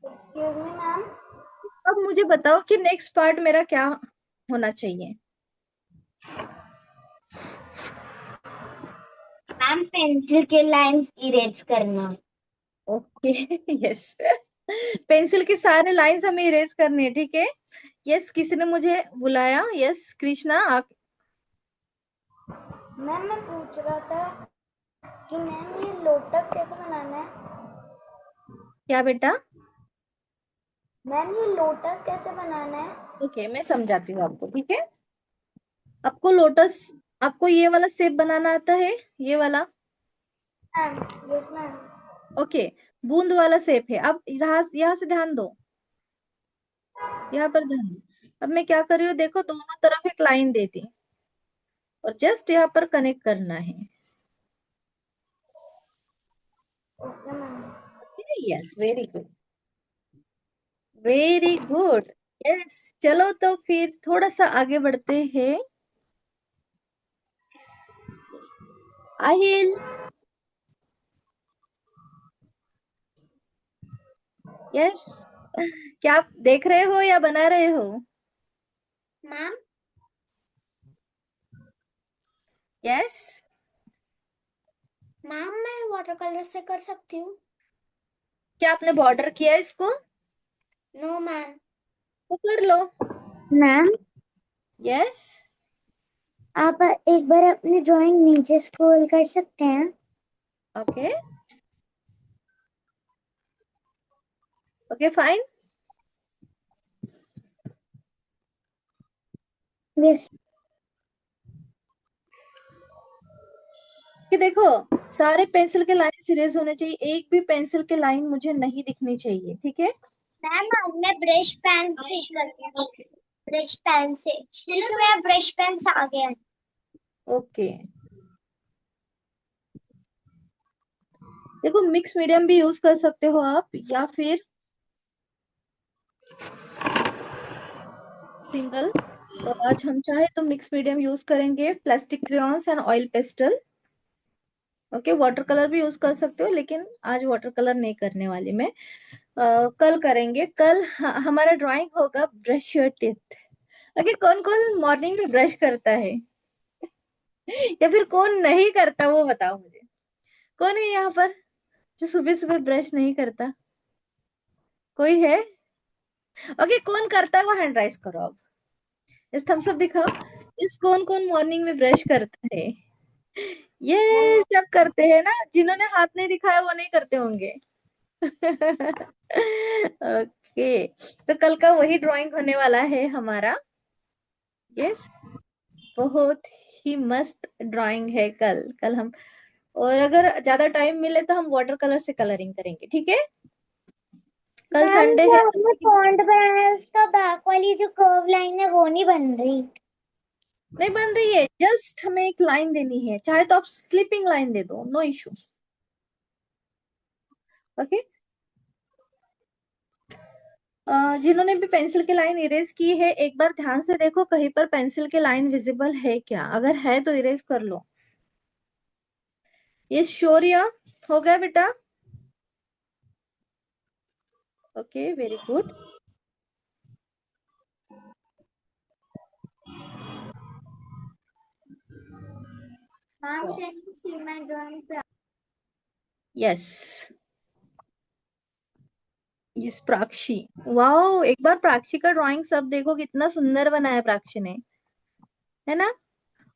S3: Excuse me ma'am.
S1: अब मुझे बताओ कि नेक्स्ट पार्ट मेरा क्या होना चाहिए।
S3: मैम पेंसिल के लाइंस इरेज करना।
S1: Okay, yes. पेंसिल की सारे लाइंस हमें इरेज करनी है, ठीक है। यस, किसी ने मुझे बुलाया। यस कृष्णा, आप।
S3: मैम मैं पूछ रहा था कि मैम ये लोटस कैसे बनाना है।
S1: क्या बेटा?
S3: मैम ये लोटस कैसे बनाना है।
S1: ओके, मैं समझाती हूँ आपको, ठीक है। आपको लोटस, आपको ये वाला शेप बनाना आता है, ये वाला।
S3: Ma'am yes ma'am.
S1: ओके, बूंद वाला शेप है। अब यहाँ यहाँ से ध्यान दो। यहाँ पर धन। अब मैं क्या कर रही हूँ, देखो दोनों तरफ एक लाइन देती और जस्ट यहाँ पर कनेक्ट करना है। Yes, very good, very good. Yes, चलो तो फिर थोड़ा सा आगे बढ़ते हैं। आहिल, यस, क्या आप देख रहे हो या बना रहे हो?
S3: मैम
S1: यस,
S3: मैम मैं वाटर कलर से कर सकती हूँ?
S1: क्या आपने बॉर्डर किया है इसको?
S3: No ma'am.
S1: तो कर लो।
S3: मैम
S1: यस,
S3: आप एक बार अपनी ड्राइंग नीचे स्क्रॉल कर सकते हैं?
S1: Okay, okay fine.
S3: यस।
S1: कि देखो, सारे पेंसिल के लाइन इरेज होने चाहिए, एक भी पेंसिल के लाइन मुझे नहीं दिखनी चाहिए, ठीक है?
S3: मैम मैं ब्रश पेन से करूंगी, ब्रश पेन से, क्योंकि मेरा ब्रश पेन आ गया।
S1: ओके, देखो मिक्स मीडियम भी यूज कर सकते हो आप, या फिर सिंगल। तो आज हम चाहे तो मिक्स मीडियम यूज करेंगे, plastic crayons and oil pastel. Okay, water colour भी यूज कर सकते हो, लेकिन आज वाटर कलर नहीं करने वाली मैं। कल करेंगे, कल हमारा ड्राइंग होगा ब्रश योर टीथ। ओके, कौन कौन मॉर्निंग में ब्रश करता है या फिर कौन नहीं करता, वो बताओ मुझे। कौन है यहाँ पर जो सुबह सुबह ब्रश नहीं करता? कोई है? ओके, कौन करता है वो हैंड राइज करो अब। इस थम्स अप दिखाओ। इस कौन कौन मॉर्निंग में ब्रश करता है? ये सब करते हैं ना, जिन्होंने हाथ नहीं दिखाया वो नहीं करते होंगे। ओके, तो कल का वही ड्राइंग होने वाला है हमारा। यस, बहुत ही मस्त ड्राइंग है कल। कल हम, और अगर ज्यादा टाइम मिले तो हम वाटर कलर से कलरिंग करेंगे, ठीक है? कल
S3: मैम
S1: संडे
S3: जो
S1: है,
S3: आपने
S1: संडे की
S3: फॉन्ट बनाया है उसका बैक वाली जो कर्व लाइन है वो नहीं बन रही।
S1: नहीं बन रही है, जस्ट हमें एक लाइन देनी है, चाहे तो आप स्लीपिंग लाइन दे दो, नो इशू। ओके, जिन्होंने भी पेंसिल की लाइन इरेज की है, एक बार ध्यान से देखो कहीं पर पेंसिल की लाइन विजिबल है क्या, अगर है तो इरेज कर लो। ये शौर्य, हो गया बेटा? Okay, very good.
S3: Ma'am can you see my drawing?
S1: Yes, yes प्राक्षी। Wow, एक बार प्राक्षी का ड्राइंग सब देखो, कितना सुंदर बनाया प्राक्षी ने, है ना?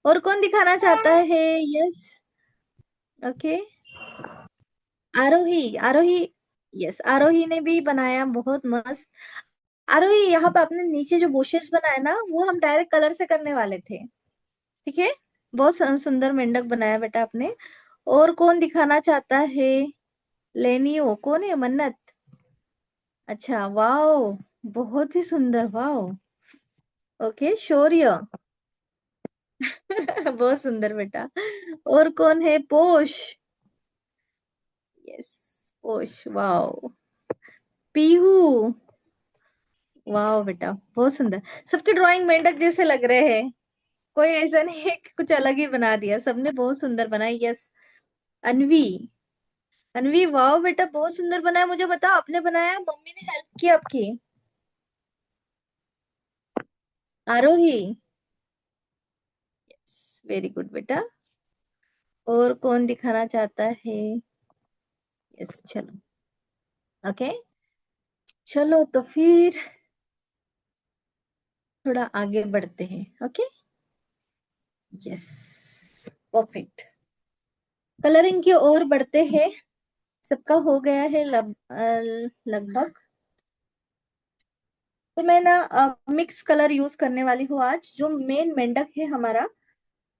S1: और कौन दिखाना चाहता है? यस, ओके, आरोही, आरोही। यस, आरोही ने भी बनाया, बहुत मस्त। आरोही, यहाँ पे आपने नीचे जो बुशेस बनाया ना, वो हम डायरेक्ट कलर से करने वाले थे, ठीक है? बहुत सुंदर मेंढक बनाया बेटा आपने। और कौन दिखाना चाहता है? लेनियो, कौन है? मन्नत। अच्छा, वाओ, बहुत ही सुंदर, वाओ। ओके, शौर्य। बहुत सुंदर बेटा। और कौन है? पोष। यस, पोष, वाओ। पीहू, वाओ बेटा, बहुत सुंदर। सबके ड्राइंग मेंढक जैसे लग रहे हैं, कोई ऐसा नहीं है कि कुछ अलग ही बना दिया, सबने बहुत सुंदर बनाई। यस, अनवी, अनवी, वाओ बेटा, बहुत सुंदर बनाया। मुझे बताओ, आपने बनाया मम्मी ने हेल्प की आपकी? आरोही, यस, वेरी गुड बेटा। और कौन दिखाना चाहता है? यस, चलो, ओके, चलो तो फिर थोड़ा आगे बढ़ते हैं। Okay, yes, perfect. कलरिंग की ओर बढ़ते हैं। सबका हो गया है लगभग। तो मैं ना मिक्स कलर यूज करने वाली हूँ आज, जो मेन मेंढक है हमारा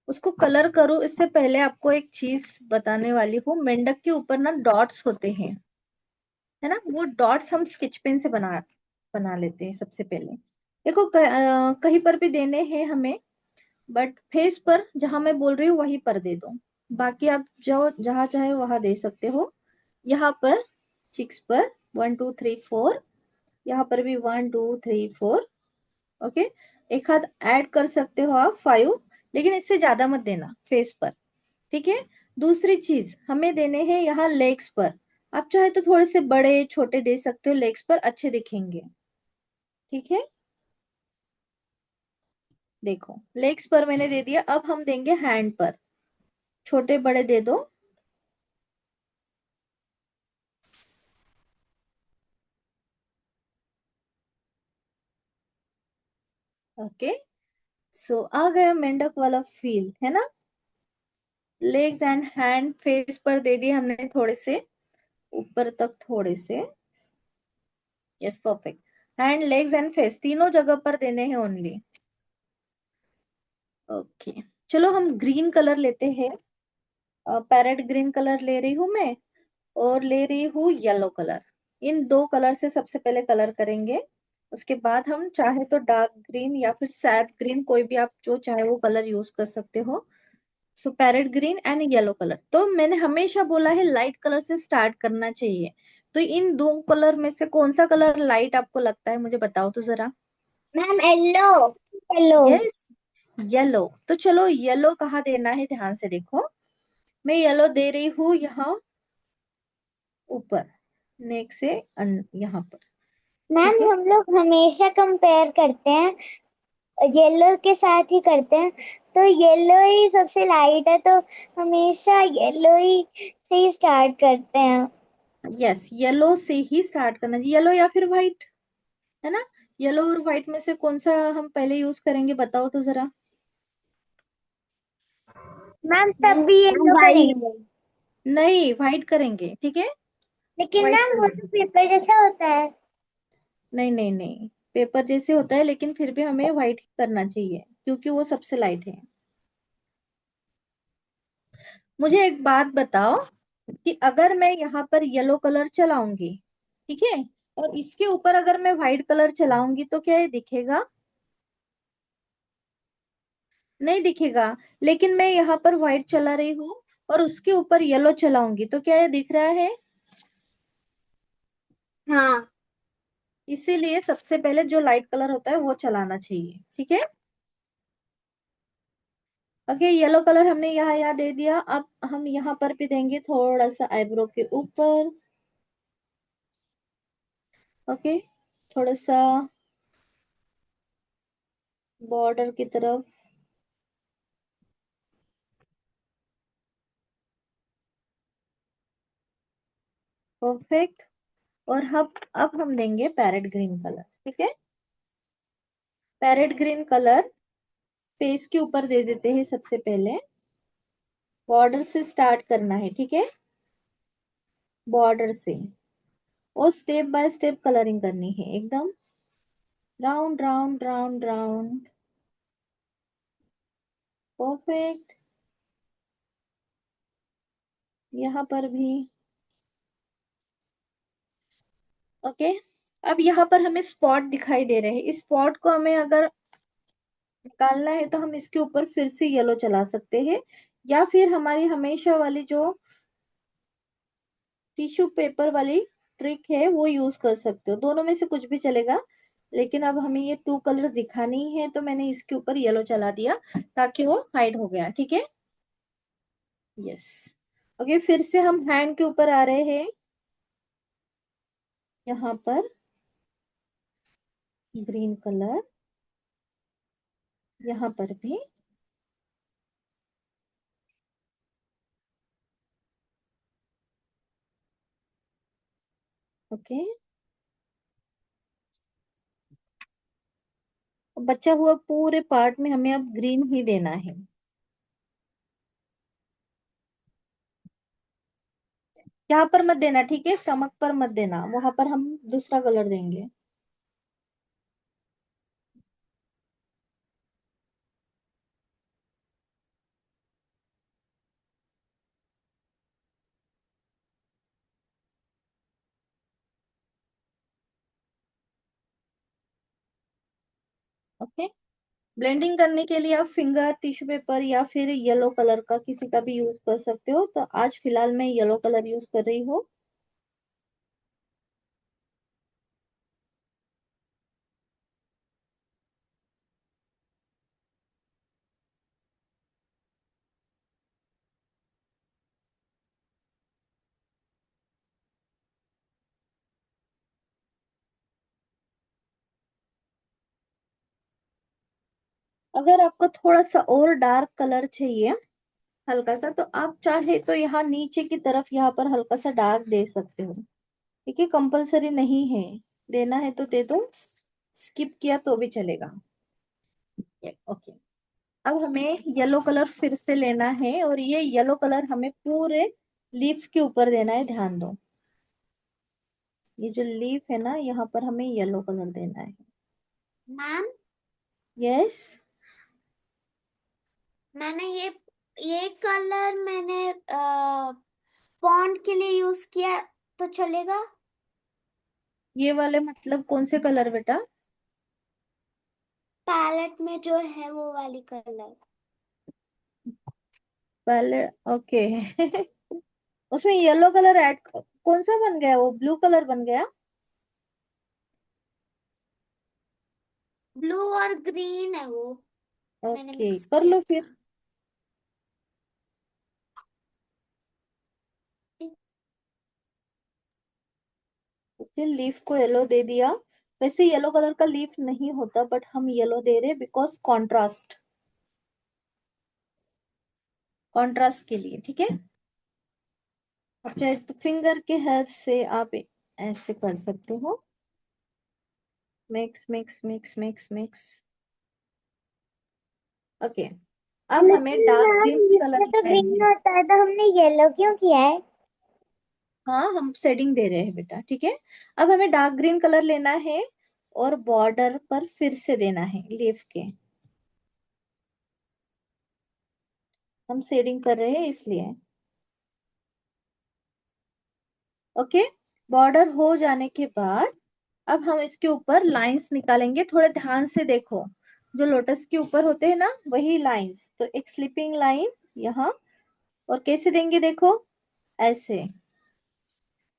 S1: उसको कलर करूँ इससे पहले आपको एक चीज बताने वाली हूँ। मेंढक के ऊपर ना डॉट्स होते हैं, है ना? वो डॉट्स हम स्केच पेन से बना बना लेते हैं सबसे पहले। देखो कहीं पर भी देने हैं हमें, बट फेस पर जहां मैं बोल रही हूँ वहीं पर दे दो, बाकी आप जो जहां चाहे वहां दे सकते हो। यहाँ पर चिक्स पर 1 2 3 4, यहाँ पर भी 1 2 3 4। ओके, एक हाथ ऐड कर सकते हो आप 5, लेकिन इससे ज्यादा मत देना फेस पर, ठीक है। दूसरी चीज हमें देने हैं यहाँ लेग्स पर। आप चाहे तो थोड़े से बड़े छोटे दे सकते हो, लेग्स पर अच्छे दिखेंगे, ठीक है। देखो लेग्स पर मैंने दे दिया, अब हम देंगे हैंड पर, छोटे बड़े दे दो। ओके, सो आ गया मेंढक वाला फील, है ना। लेग्स एंड हैंड फेस पर दे दिए हमने थोड़े से, ऊपर तक थोड़े से। Yes perfect. Hand legs and face तीनों जगह पर देने हैं ओनली। ओके, चलो हम ग्रीन कलर लेते हैं। पैरेट ग्रीन कलर ले रही हूं मैं, और ले रही हूँ येलो कलर। इन दो कलर से सबसे पहले कलर करेंगे, उसके बाद हम चाहे तो डार्क ग्रीन या फिर सैड ग्रीन, कोई भी आप जो चाहे वो कलर यूज कर सकते हो। So parrot green and yellow colour, तो मैंने हमेशा बोला है लाइट कलर से स्टार्ट करना चाहिए। तो इन दो कलर में से कौन सा कलर लाइट आपको लगता है, मुझे बताओ तो जरा।
S3: Ma'am yellow. Yellow.
S1: Yes, yellow. तो चलो येलो कहाँ देना है, ध्यान से देखो। मैं येलो दे रही हूँ यहाँ ऊपर, नेक से यहाँ पर,
S3: मैम
S1: ठीक है।
S3: हम लोग हमेशा कंपेयर करते हैं, येलो के साथ ही करते हैं, तो येलो ही सबसे लाइट है, तो हमेशा येलो ही से ही स्टार्ट करते हैं।
S1: यस, येलो से ही स्टार्ट करना चाहिए, येलो या फिर व्हाइट, है ना। येलो और व्हाइट में से कौन सा हम पहले यूज करेंगे, बताओ तो जरा।
S3: मैम तब भी येलो करेंगे।
S1: नहीं, व्हाइट करेंगे, ठीक है।
S3: लेकिन
S1: व्हाइट
S3: मैम वो
S1: कलर,
S3: तो पेपर जैसा होता है।
S1: नहीं नहीं नहीं, पेपर जैसे होता है, लेकिन फिर भी हमें व्हाइट ही करना चाहिए क्योंकि वो सबसे लाइट है। मुझे एक बात बताओ कि अगर मैं यहाँ पर येलो कलर चलाऊंगी, ठीक है, और इसके ऊपर अगर मैं व्हाइट कलर चलाऊंगी तो क्या ये दिखेगा, नहीं दिखेगा। लेकिन मैं यहाँ पर व्हाइट चला रही हूँ और उसके ऊपर येलो चलाऊंगी तो क्या ये दिख रहा है।
S3: हाँ।
S1: इसीलिए सबसे पहले जो लाइट कलर होता है वो चलाना चाहिए, ठीक है। ओके, येलो कलर हमने यहाँ यहाँ दे दिया, अब हम यहाँ पर भी देंगे थोड़ा सा आईब्रो के ऊपर। ओके, थोड़ा सा बॉर्डर की तरफ। परफेक्ट। और अब हम देंगे पैरेट ग्रीन कलर, ठीक है। पैरेट ग्रीन कलर फेस के ऊपर दे देते हैं सबसे पहले। बॉर्डर से स्टार्ट करना है, ठीक है, बॉर्डर से। और स्टेप बाय स्टेप कलरिंग करनी है एकदम, round round round round. Perfect. यहाँ पर भी। ओके, अब यहाँ पर हमें स्पॉट दिखाई दे रहे हैं, इस स्पॉट को हमें अगर निकालना है तो हम इसके ऊपर फिर से येलो चला सकते हैं, या फिर हमारी हमेशा वाली जो टिश्यू पेपर वाली ट्रिक है वो यूज कर सकते हो, दोनों में से कुछ भी चलेगा। लेकिन अब हमें ये 2 कलर्स दिखानी ही है तो मैंने इसके ऊपर येलो चला दिया ताकि वो हाइड हो गया, ठीक है। यस। ओके, फिर से हम हैंड के ऊपर आ रहे हैं, यहाँ पर ग्रीन कलर, यहाँ पर भी। ओके, बचा हुआ पूरे पार्ट में हमें अब ग्रीन ही देना है। यहाँ पर मत देना, ठीक है, स्टमक पर मत देना, वहां पर हम दूसरा कलर देंगे। ओके, ब्लेंडिंग करने के लिए आप फिंगर, टिश्यू पेपर या फिर येलो कलर का किसी का भी यूज कर सकते हो। तो आज फिलहाल मैं येलो कलर यूज कर रही हूँ। अगर आपको थोड़ा सा और डार्क कलर चाहिए, हल्का सा, तो आप चाहे तो यहाँ नीचे की तरफ यहाँ पर हल्का सा डार्क दे सकते हो। ठीक है, कंपलसरी नहीं है, देना है तो दे दो, स्किप किया तो भी चलेगा। ओके, अब हमें येलो कलर फिर से लेना है और ये येलो कलर हमें पूरे लीफ के ऊपर देना है, ध्यान दो। ये जो लीफ है ना, यहाँ पर हमें येलो कलर देना है।
S3: मैम,
S1: यस,
S3: मैंने ये कलर मैंने पॉन्ड के लिए यूज किया, तो चलेगा?
S1: ये वाले मतलब कौन से कलर बेटा?
S3: पैलेट में जो है वो वाली कलर।
S1: पहले, ओके। उसमें येलो कलर ऐड, कौन सा बन गया? वो ब्लू कलर बन गया।
S3: ब्लू और ग्रीन है वो, मैंने
S1: ओके,
S3: मिक्स
S1: कर
S3: किया
S1: लो फिर।
S3: था।
S1: फिर लीफ को येलो दे दिया। वैसे येलो कलर का लीफ नहीं होता, बट हम येलो दे रहे बिकॉज कॉन्ट्रास्ट, कॉन्ट्रास्ट के लिए। ठीक है, अब चाहे तो फिंगर के हेल्प से आप ऐसे कर सकते हो, mix mix mix mix mix. Okay, अब हमें
S3: लेकिन
S1: डार्क
S3: मैम,
S1: ग्रीन कलर
S3: इसमें तो
S1: लेना
S3: ग्रीन
S1: है।
S3: होता है, तो हमने येलो क्यों किया है?
S1: हाँ, हम शेडिंग दे रहे हैं बेटा। ठीक है, अब हमें डार्क ग्रीन कलर लेना है और बॉर्डर पर फिर से देना है लीफ के। हम शेडिंग कर रहे हैं इसलिए। ओके, बॉर्डर हो जाने के बाद अब हम इसके ऊपर लाइंस निकालेंगे। थोड़े ध्यान से देखो, जो लोटस के ऊपर होते हैं ना, वही लाइंस। तो एक स्लिपिंग लाइन यहाँ, और कैसे देंगे देखो, ऐसे।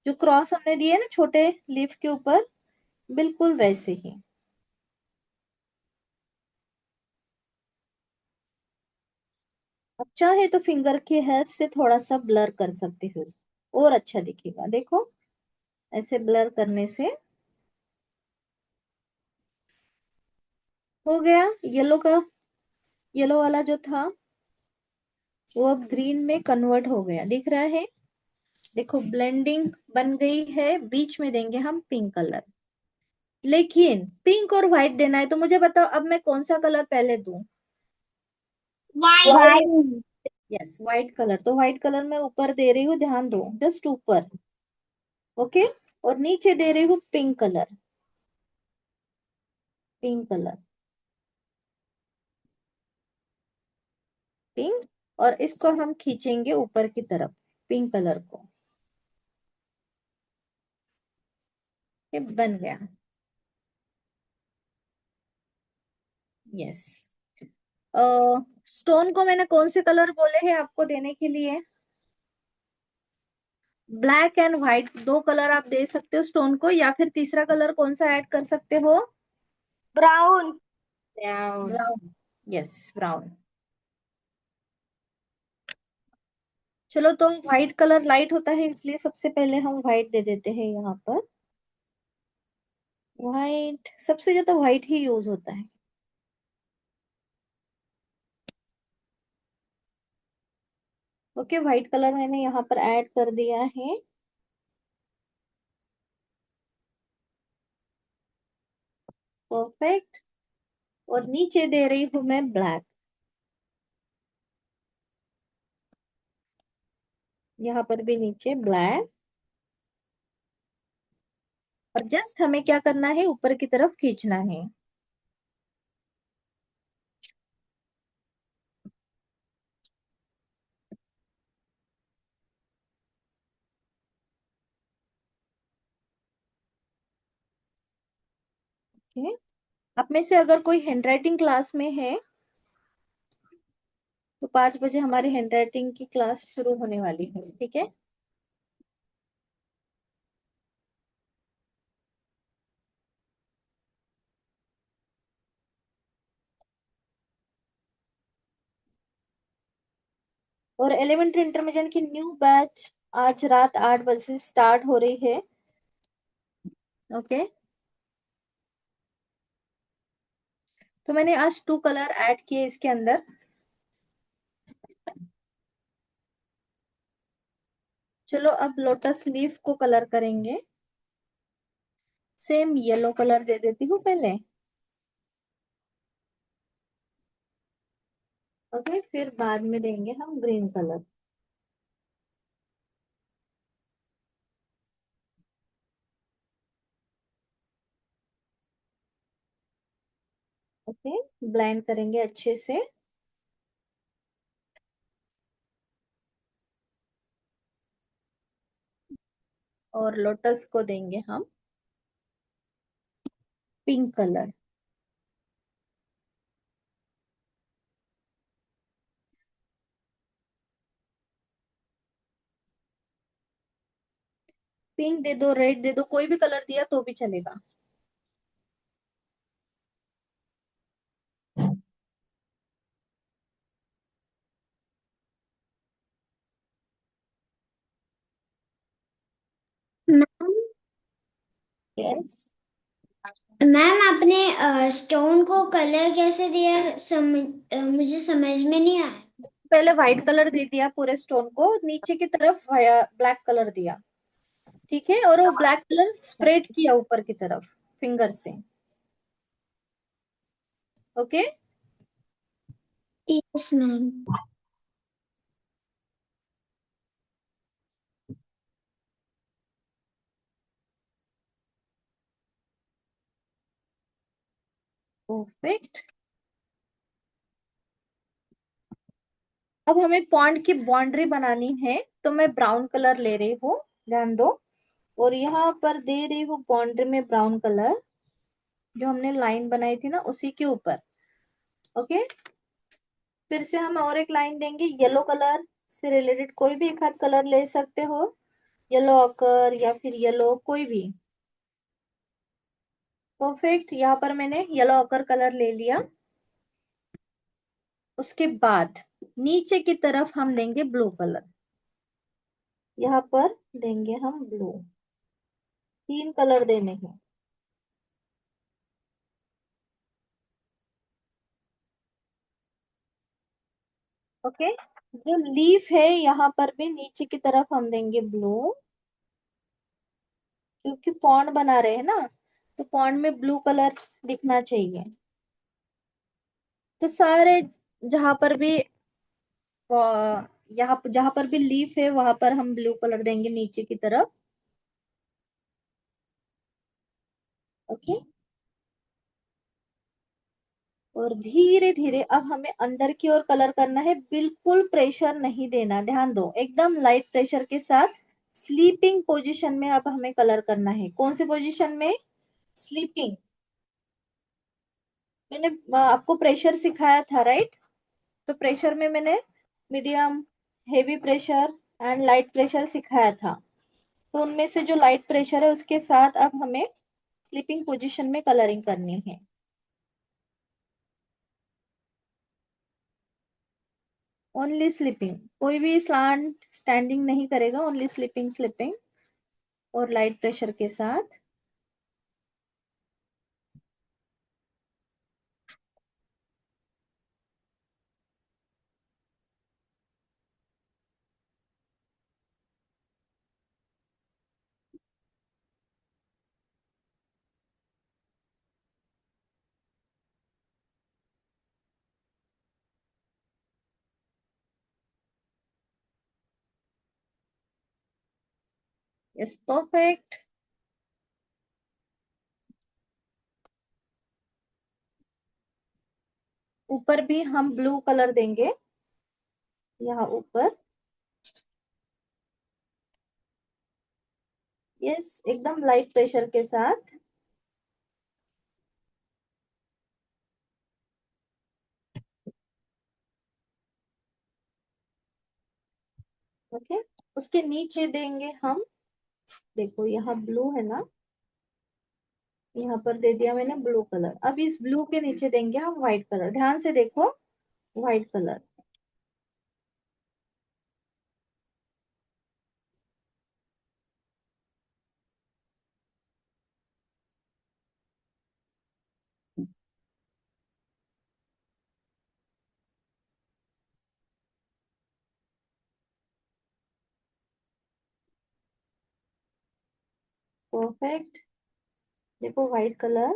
S1: जो क्रॉस हमने दिए ना छोटे लीफ के ऊपर, बिल्कुल वैसे ही। अब चाहे तो फिंगर की हेल्प से थोड़ा सा ब्लर कर सकते हो, और अच्छा दिखेगा। देखो, ऐसे ब्लर करने से हो गया। येलो का, येलो वाला जो था वो अब ग्रीन में कन्वर्ट हो गया, दिख रहा है। देखो, ब्लेंडिंग बन गई है। बीच में देंगे हम पिंक कलर, लेकिन पिंक और व्हाइट देना है। तो मुझे बताओ अब मैं कौन सा कलर पहले दूं?
S3: वाइट।
S1: Yes, white colour. तो व्हाइट कलर मैं ऊपर दे रही हूँ, ध्यान दो, जस्ट ऊपर। ओके, और नीचे दे रही हूँ pink colour, pink colour, pink. और इसको हम खींचेंगे ऊपर की तरफ, पिंक कलर को। ये बन गया। यस, स्टोन को मैंने कौन से कलर बोले हैं आपको देने के लिए? ब्लैक एंड व्हाइट, दो कलर आप दे सकते हो स्टोन को, या फिर तीसरा कलर कौन सा ऐड कर सकते हो?
S3: Brown. Brown.
S1: Brown. Yes, brown. चलो, तो व्हाइट कलर लाइट होता है, इसलिए सबसे पहले हम व्हाइट दे देते हैं यहाँ पर। व्हाइट, सबसे ज्यादा व्हाइट ही यूज होता है। ओके, व्हाइट कलर मैंने यहाँ पर ऐड कर दिया है। परफेक्ट। और नीचे दे रही हूँ मैं ब्लैक, यहाँ पर भी नीचे ब्लैक। और जस्ट हमें क्या करना है, ऊपर की तरफ खींचना है। ओके, आप में से अगर कोई हैंडराइटिंग क्लास में है तो 5 बजे हमारी हैंडराइटिंग की क्लास शुरू होने वाली है, ठीक है। और एलिमेंट्री इंटरमीडिएट की न्यू बैच आज रात 8 बजे से स्टार्ट हो रही है। ओके, तो मैंने आज 2 कलर ऐड किए इसके अंदर। चलो अब लोटस लीफ को कलर करेंगे। सेम येलो कलर दे देती हूँ पहले। ओके, फिर बाद में देंगे हम ग्रीन कलर। ओके, ब्लेंड करेंगे अच्छे से। और लोटस को देंगे हम पिंक कलर। पिंक दे दो, रेड दे दो, कोई भी कलर दिया तो भी चलेगा।
S3: Ma'am
S1: yes.
S3: मैम आपने स्टोन को कलर कैसे दिया, मुझे समझ में नहीं आया।
S1: पहले व्हाइट कलर दे दिया पूरे स्टोन को, नीचे की तरफ ब्लैक कलर दिया, ठीक है। और वो ब्लैक कलर स्प्रेड किया ऊपर की तरफ फिंगर से। Okay,
S3: yes ma'am.
S1: परफेक्ट। अब हमें पॉन्ड की बाउंड्री बनानी है, तो मैं ब्राउन कलर ले रही हूँ, ध्यान दो। और यहाँ पर दे रही हूँ बाउंड्री में ब्राउन कलर, जो हमने लाइन बनाई थी ना उसी के ऊपर। ओके, फिर से हम और एक लाइन देंगे येलो कलर से रिलेटेड, कोई भी एक आध कलर ले सकते हो, येलो ऑकर या फिर येलो कोई भी। परफेक्ट, यहाँ पर मैंने येलो ऑकर कलर ले लिया। उसके बाद नीचे की तरफ हम देंगे ब्लू कलर, यहाँ पर देंगे हम ब्लू। 3 कलर देने हैं। ओके, जो लीफ है यहाँ पर भी नीचे की तरफ हम देंगे ब्लू, क्योंकि पॉन्ड बना रहे हैं ना, तो पॉन्ड में ब्लू कलर दिखना चाहिए। तो सारे जहां पर भी यहाँ जहां पर भी लीफ है वहां पर हम ब्लू कलर देंगे नीचे की तरफ। ओके, और धीरे धीरे अब हमें अंदर की ओर कलर करना है, बिल्कुल प्रेशर नहीं देना, ध्यान दो, एकदम लाइट प्रेशर के साथ। स्लीपिंग पोजीशन में अब हमें कलर करना है। कौन से पोजीशन में? स्लीपिंग। मैंने आपको प्रेशर सिखाया था, राइट? तो प्रेशर में मैंने medium, heavy pressure and light pressure सिखाया था। तो उनमें से जो लाइट प्रेशर है उसके साथ अब हमें स्लीपिंग पोजीशन में कलरिंग करनी है। ओनली स्लीपिंग, कोई भी स्लांट स्टैंडिंग नहीं करेगा, ओनली स्लीपिंग स्लीपिंग और लाइट प्रेशर के साथ। Yes, perfect. ऊपर भी हम ब्लू कलर देंगे, यहाँ ऊपर। यस, एकदम लाइट प्रेशर के साथ। ओके, उसके नीचे देंगे हम, देखो यहाँ ब्लू है ना, यहाँ पर दे दिया मैंने ब्लू कलर। अब इस ब्लू के नीचे देंगे हम व्हाइट कलर, ध्यान से देखो, व्हाइट कलर। परफेक्ट। देखो व्हाइट कलर,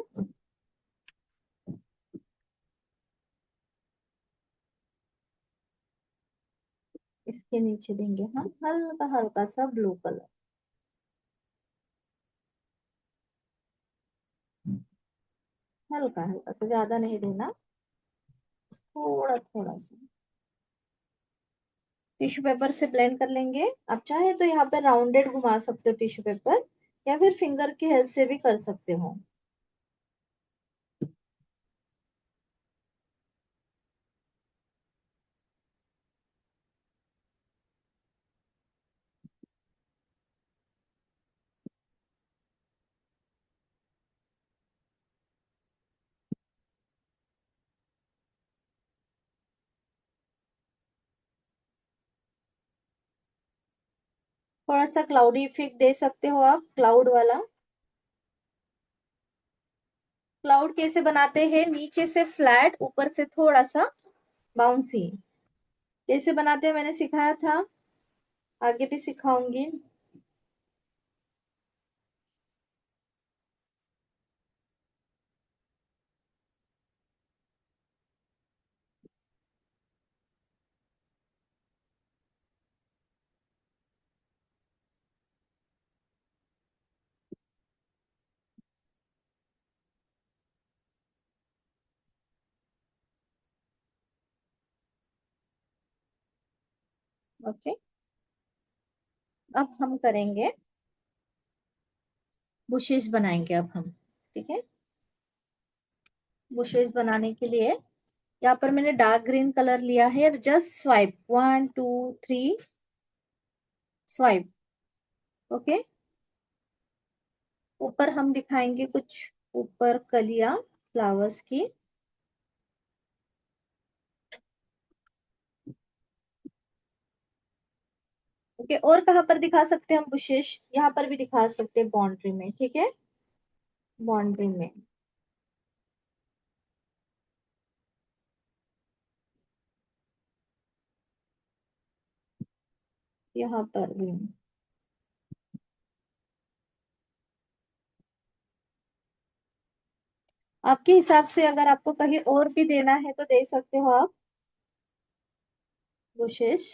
S1: इसके नीचे देंगे हम हल्का हल्का सा ब्लू कलर, हल्का हल्का सा, ज्यादा नहीं देना, थोड़ा थोड़ा सा। टिश्यू पेपर से ब्लेंड कर लेंगे। आप चाहे तो यहाँ पे राउंडेड घुमा सकते हो टिश्यू पेपर, या फिर फिंगर की हेल्प से भी कर सकते हो। थोड़ा सा क्लाउडी इफेक्ट दे सकते हो आप, क्लाउड वाला। क्लाउड कैसे बनाते हैं, नीचे से फ्लैट, ऊपर से थोड़ा सा बाउंसी, कैसे बनाते हैं मैंने सिखाया था, आगे भी सिखाऊंगी। ओके, अब हम करेंगे, बुशेस बनाएंगे अब हम, ठीक है। बुशेस बनाने के लिए यहाँ पर मैंने डार्क ग्रीन कलर लिया है, जस्ट स्वाइप, 1 2 3 स्वाइप। ओके, ऊपर हम दिखाएंगे कुछ, ऊपर कलियां फ्लावर्स की। ओके, और कहाँ पर दिखा सकते हैं हम बुशेस, यहाँ पर भी दिखा सकते हैं बाउंड्री में, ठीक है, बाउंड्री में, यहाँ पर भी। आपके हिसाब से अगर आपको कहीं और भी देना है तो दे सकते हो आप बुशेस।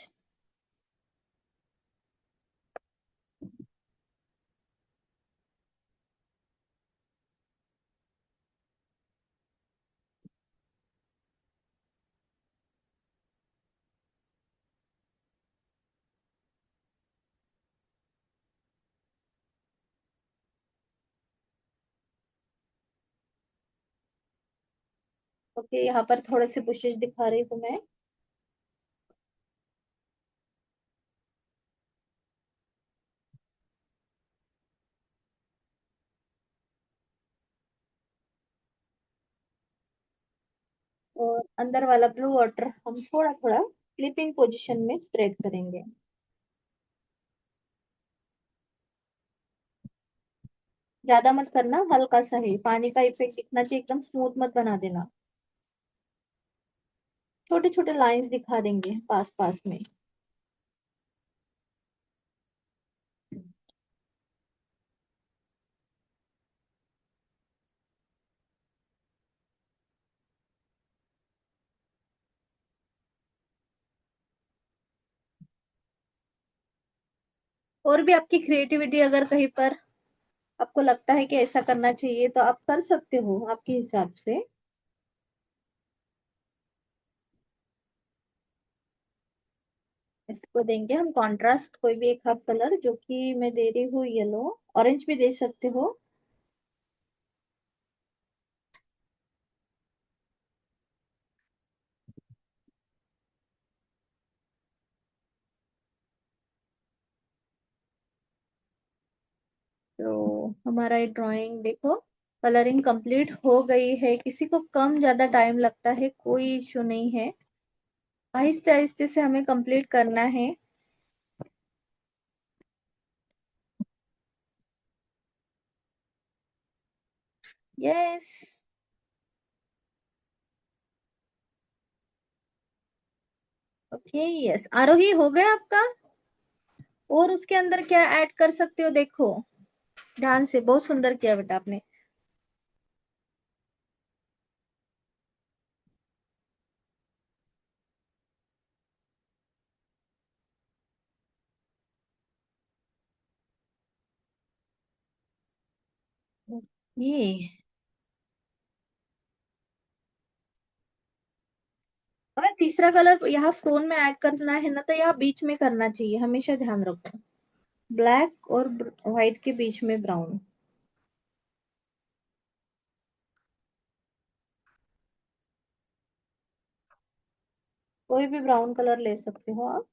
S1: ओके, यहाँ पर थोड़े से बुशेस दिखा रही हूँ मैं। और अंदर वाला ब्लू वाटर हम थोड़ा थोड़ा क्लिपिंग पोजीशन में स्प्रेड करेंगे। ज्यादा मत करना, हल्का सा ही, पानी का इफेक्ट दिखना चाहिए, एकदम स्मूथ मत बना देना। छोटे छोटे लाइंस दिखा देंगे पास पास में। और भी आपकी क्रिएटिविटी अगर कहीं पर आपको लगता है कि ऐसा करना चाहिए तो आप कर सकते हो आपके हिसाब से। इसको देंगे हम कॉन्ट्रास्ट, कोई भी एक हाफ कलर, जो कि मैं दे रही हूँ येलो, ऑरेंज भी दे सकते हो। तो हमारा ये ड्राइंग देखो, कलरिंग कंप्लीट हो गई है। किसी को कम ज्यादा टाइम लगता है, कोई इशू नहीं है। आहिस्ते आहिस्ते से हमें कंप्लीट करना है। यस। ओके, यस, आरोही हो गया आपका। और उसके अंदर क्या ऐड कर सकते हो देखो, ध्यान से, बहुत सुंदर किया बेटा आपने। ये अगर तीसरा कलर यहाँ स्टोन में ऐड करना है ना, तो यहाँ बीच में करना चाहिए, हमेशा ध्यान रखो। ब्लैक और व्हाइट के बीच में ब्राउन। कोई भी ब्राउन कलर ले सकते हो आप।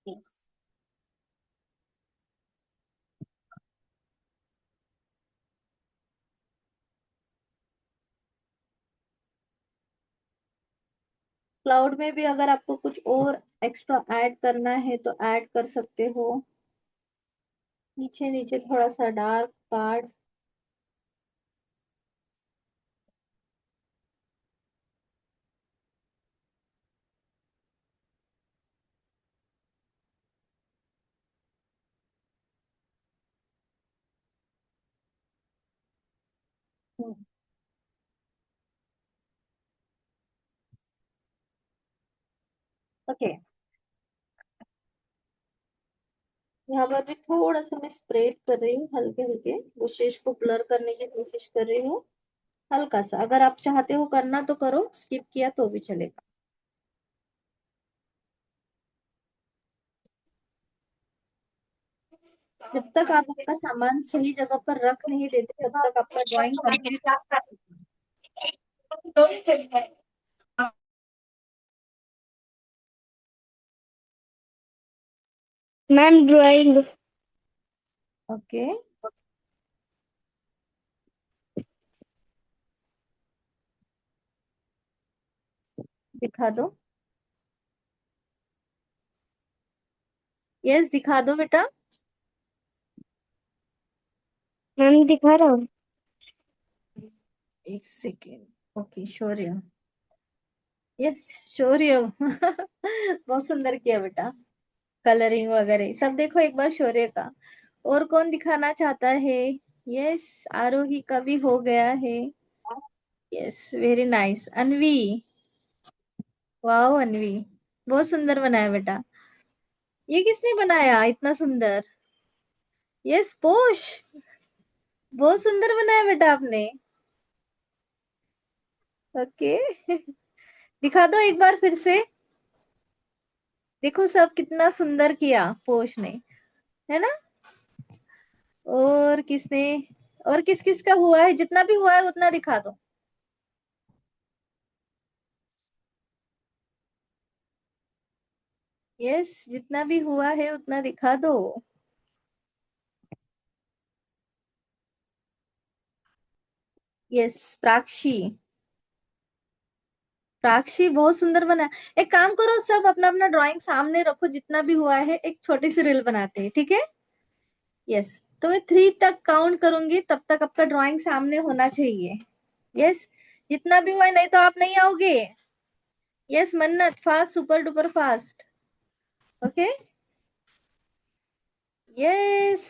S1: यस। क्लाउड में भी अगर आपको कुछ और एक्स्ट्रा ऐड करना है तो ऐड कर सकते हो। नीचे नीचे थोड़ा सा डार्क पार्ट। ओके, यहाँ पर भी थोड़ा सा मैं स्प्रे कर रही हूँ, हल्के हल्के बुशेस को ब्लर करने की कोशिश कर रही हूँ। हल्का सा, अगर आप चाहते हो करना तो करो, स्किप किया तो भी चलेगा। जब तक आप आपका सामान सही जगह पर रख नहीं देते, तब तक आपका drawing complete.
S2: Ma'am drawing.
S1: Okay, दिखा दो। यस, दिखा दो बेटा।
S2: मैम दिखा रहा हूँ।
S1: एक सेकेंड। ओके, शौर्य। यस, शौर्य। बहुत सुंदर किया बेटा, कलरिंग वगैरह सब देखो एक बार शौर्य का। और कौन दिखाना चाहता है? यस, आरोही का भी हो गया है। Yes, very nice. Anvi. Wow Anvi, बहुत सुंदर बनाया बेटा। ये किसने बनाया इतना सुंदर? यस, पोश। बहुत सुंदर बनाया बेटा आपने। ओके। दिखा दो एक बार फिर से। देखो सब कितना सुंदर किया पोश ने, है ना? और किसने, और किस किस का हुआ है? जितना भी हुआ है उतना दिखा दो। यस, जितना भी हुआ है उतना दिखा दो। यस, प्राक्षी। प्राक्षी बहुत सुंदर बना। एक काम करो, सब अपना अपना ड्राइंग सामने रखो, जितना भी हुआ है एक छोटी सी रील बनाते हैं, ठीक है? यस। तो मैं 3 तक काउंट करूंगी, तब तक आपका ड्राइंग सामने होना चाहिए। यस, जितना भी हुआ है, नहीं तो आप नहीं आओगे। यस मन्नत, fast, super duper fast. Okay. Yes,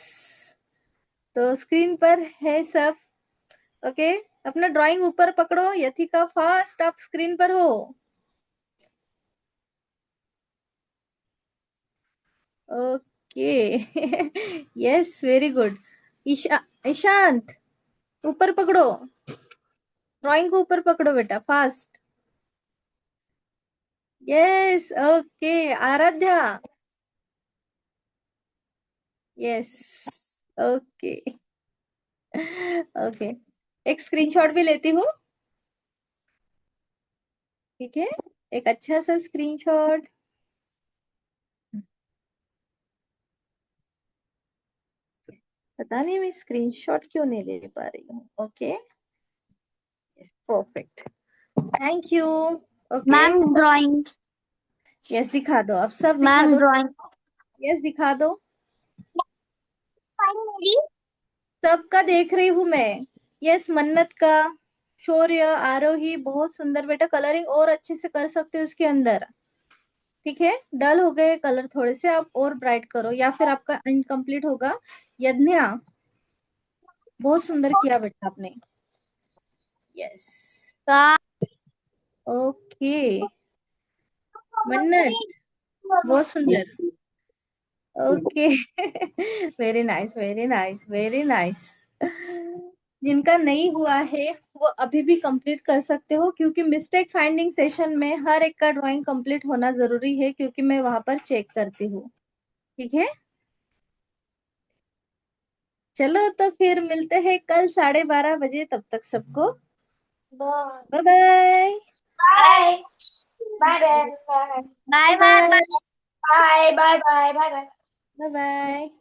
S1: तो स्क्रीन पर है सब। ओके, अपना ड्राइंग ऊपर पकड़ो, यथिका फास्ट, आप स्क्रीन पर हो। Okay. Yes, very good. Ishant, ऊपर पकड़ो, ड्राइंग को ऊपर पकड़ो बेटा, fast. Yes, okay. Aaradhya. Yes. Okay. Okay, एक स्क्रीनशॉट भी लेती हूँ। ठीक है, एक अच्छा सा स्क्रीनशॉट। पता नहीं मैं स्क्रीनशॉट क्यों नहीं ले पा रही हूँ। Okay, perfect, thank you. Okay,
S2: ma'am drawing.
S1: Yes दिखा दो, अब सब दिखा
S2: मैम
S1: दो।
S2: ड्राइंग
S1: यस दिखा दो,
S2: मेरी।
S1: सबका देख रही हूँ मैं। यस, मन्नत का, शौर्य, आरोही, बहुत सुंदर बेटा, कलरिंग और अच्छे से कर सकते हो इसके अंदर। ठीक है, डल हो गए कलर थोड़े से, आप और ब्राइट करो या फिर आपका इनकम्प्लीट होगा। यज्ञा, बहुत सुंदर किया बेटा आपने। Yes, okay. मन्नत, बहुत सुंदर। Okay, very nice, very nice, very nice. जिनका नहीं हुआ है वो अभी भी कंप्लीट कर सकते हो, क्योंकि मिस्टेक फाइंडिंग सेशन में हर एक का ड्राइंग कंप्लीट होना जरूरी है, क्योंकि मैं वहां पर चेक करती हूँ। ठीक है, चलो तो फिर मिलते हैं कल 12:30 बजे, तब तक सबको bye bye.
S2: Bye bye bye bye
S1: bye
S2: bye
S1: bye
S2: bye bye bye bye bye.
S1: Bye bye.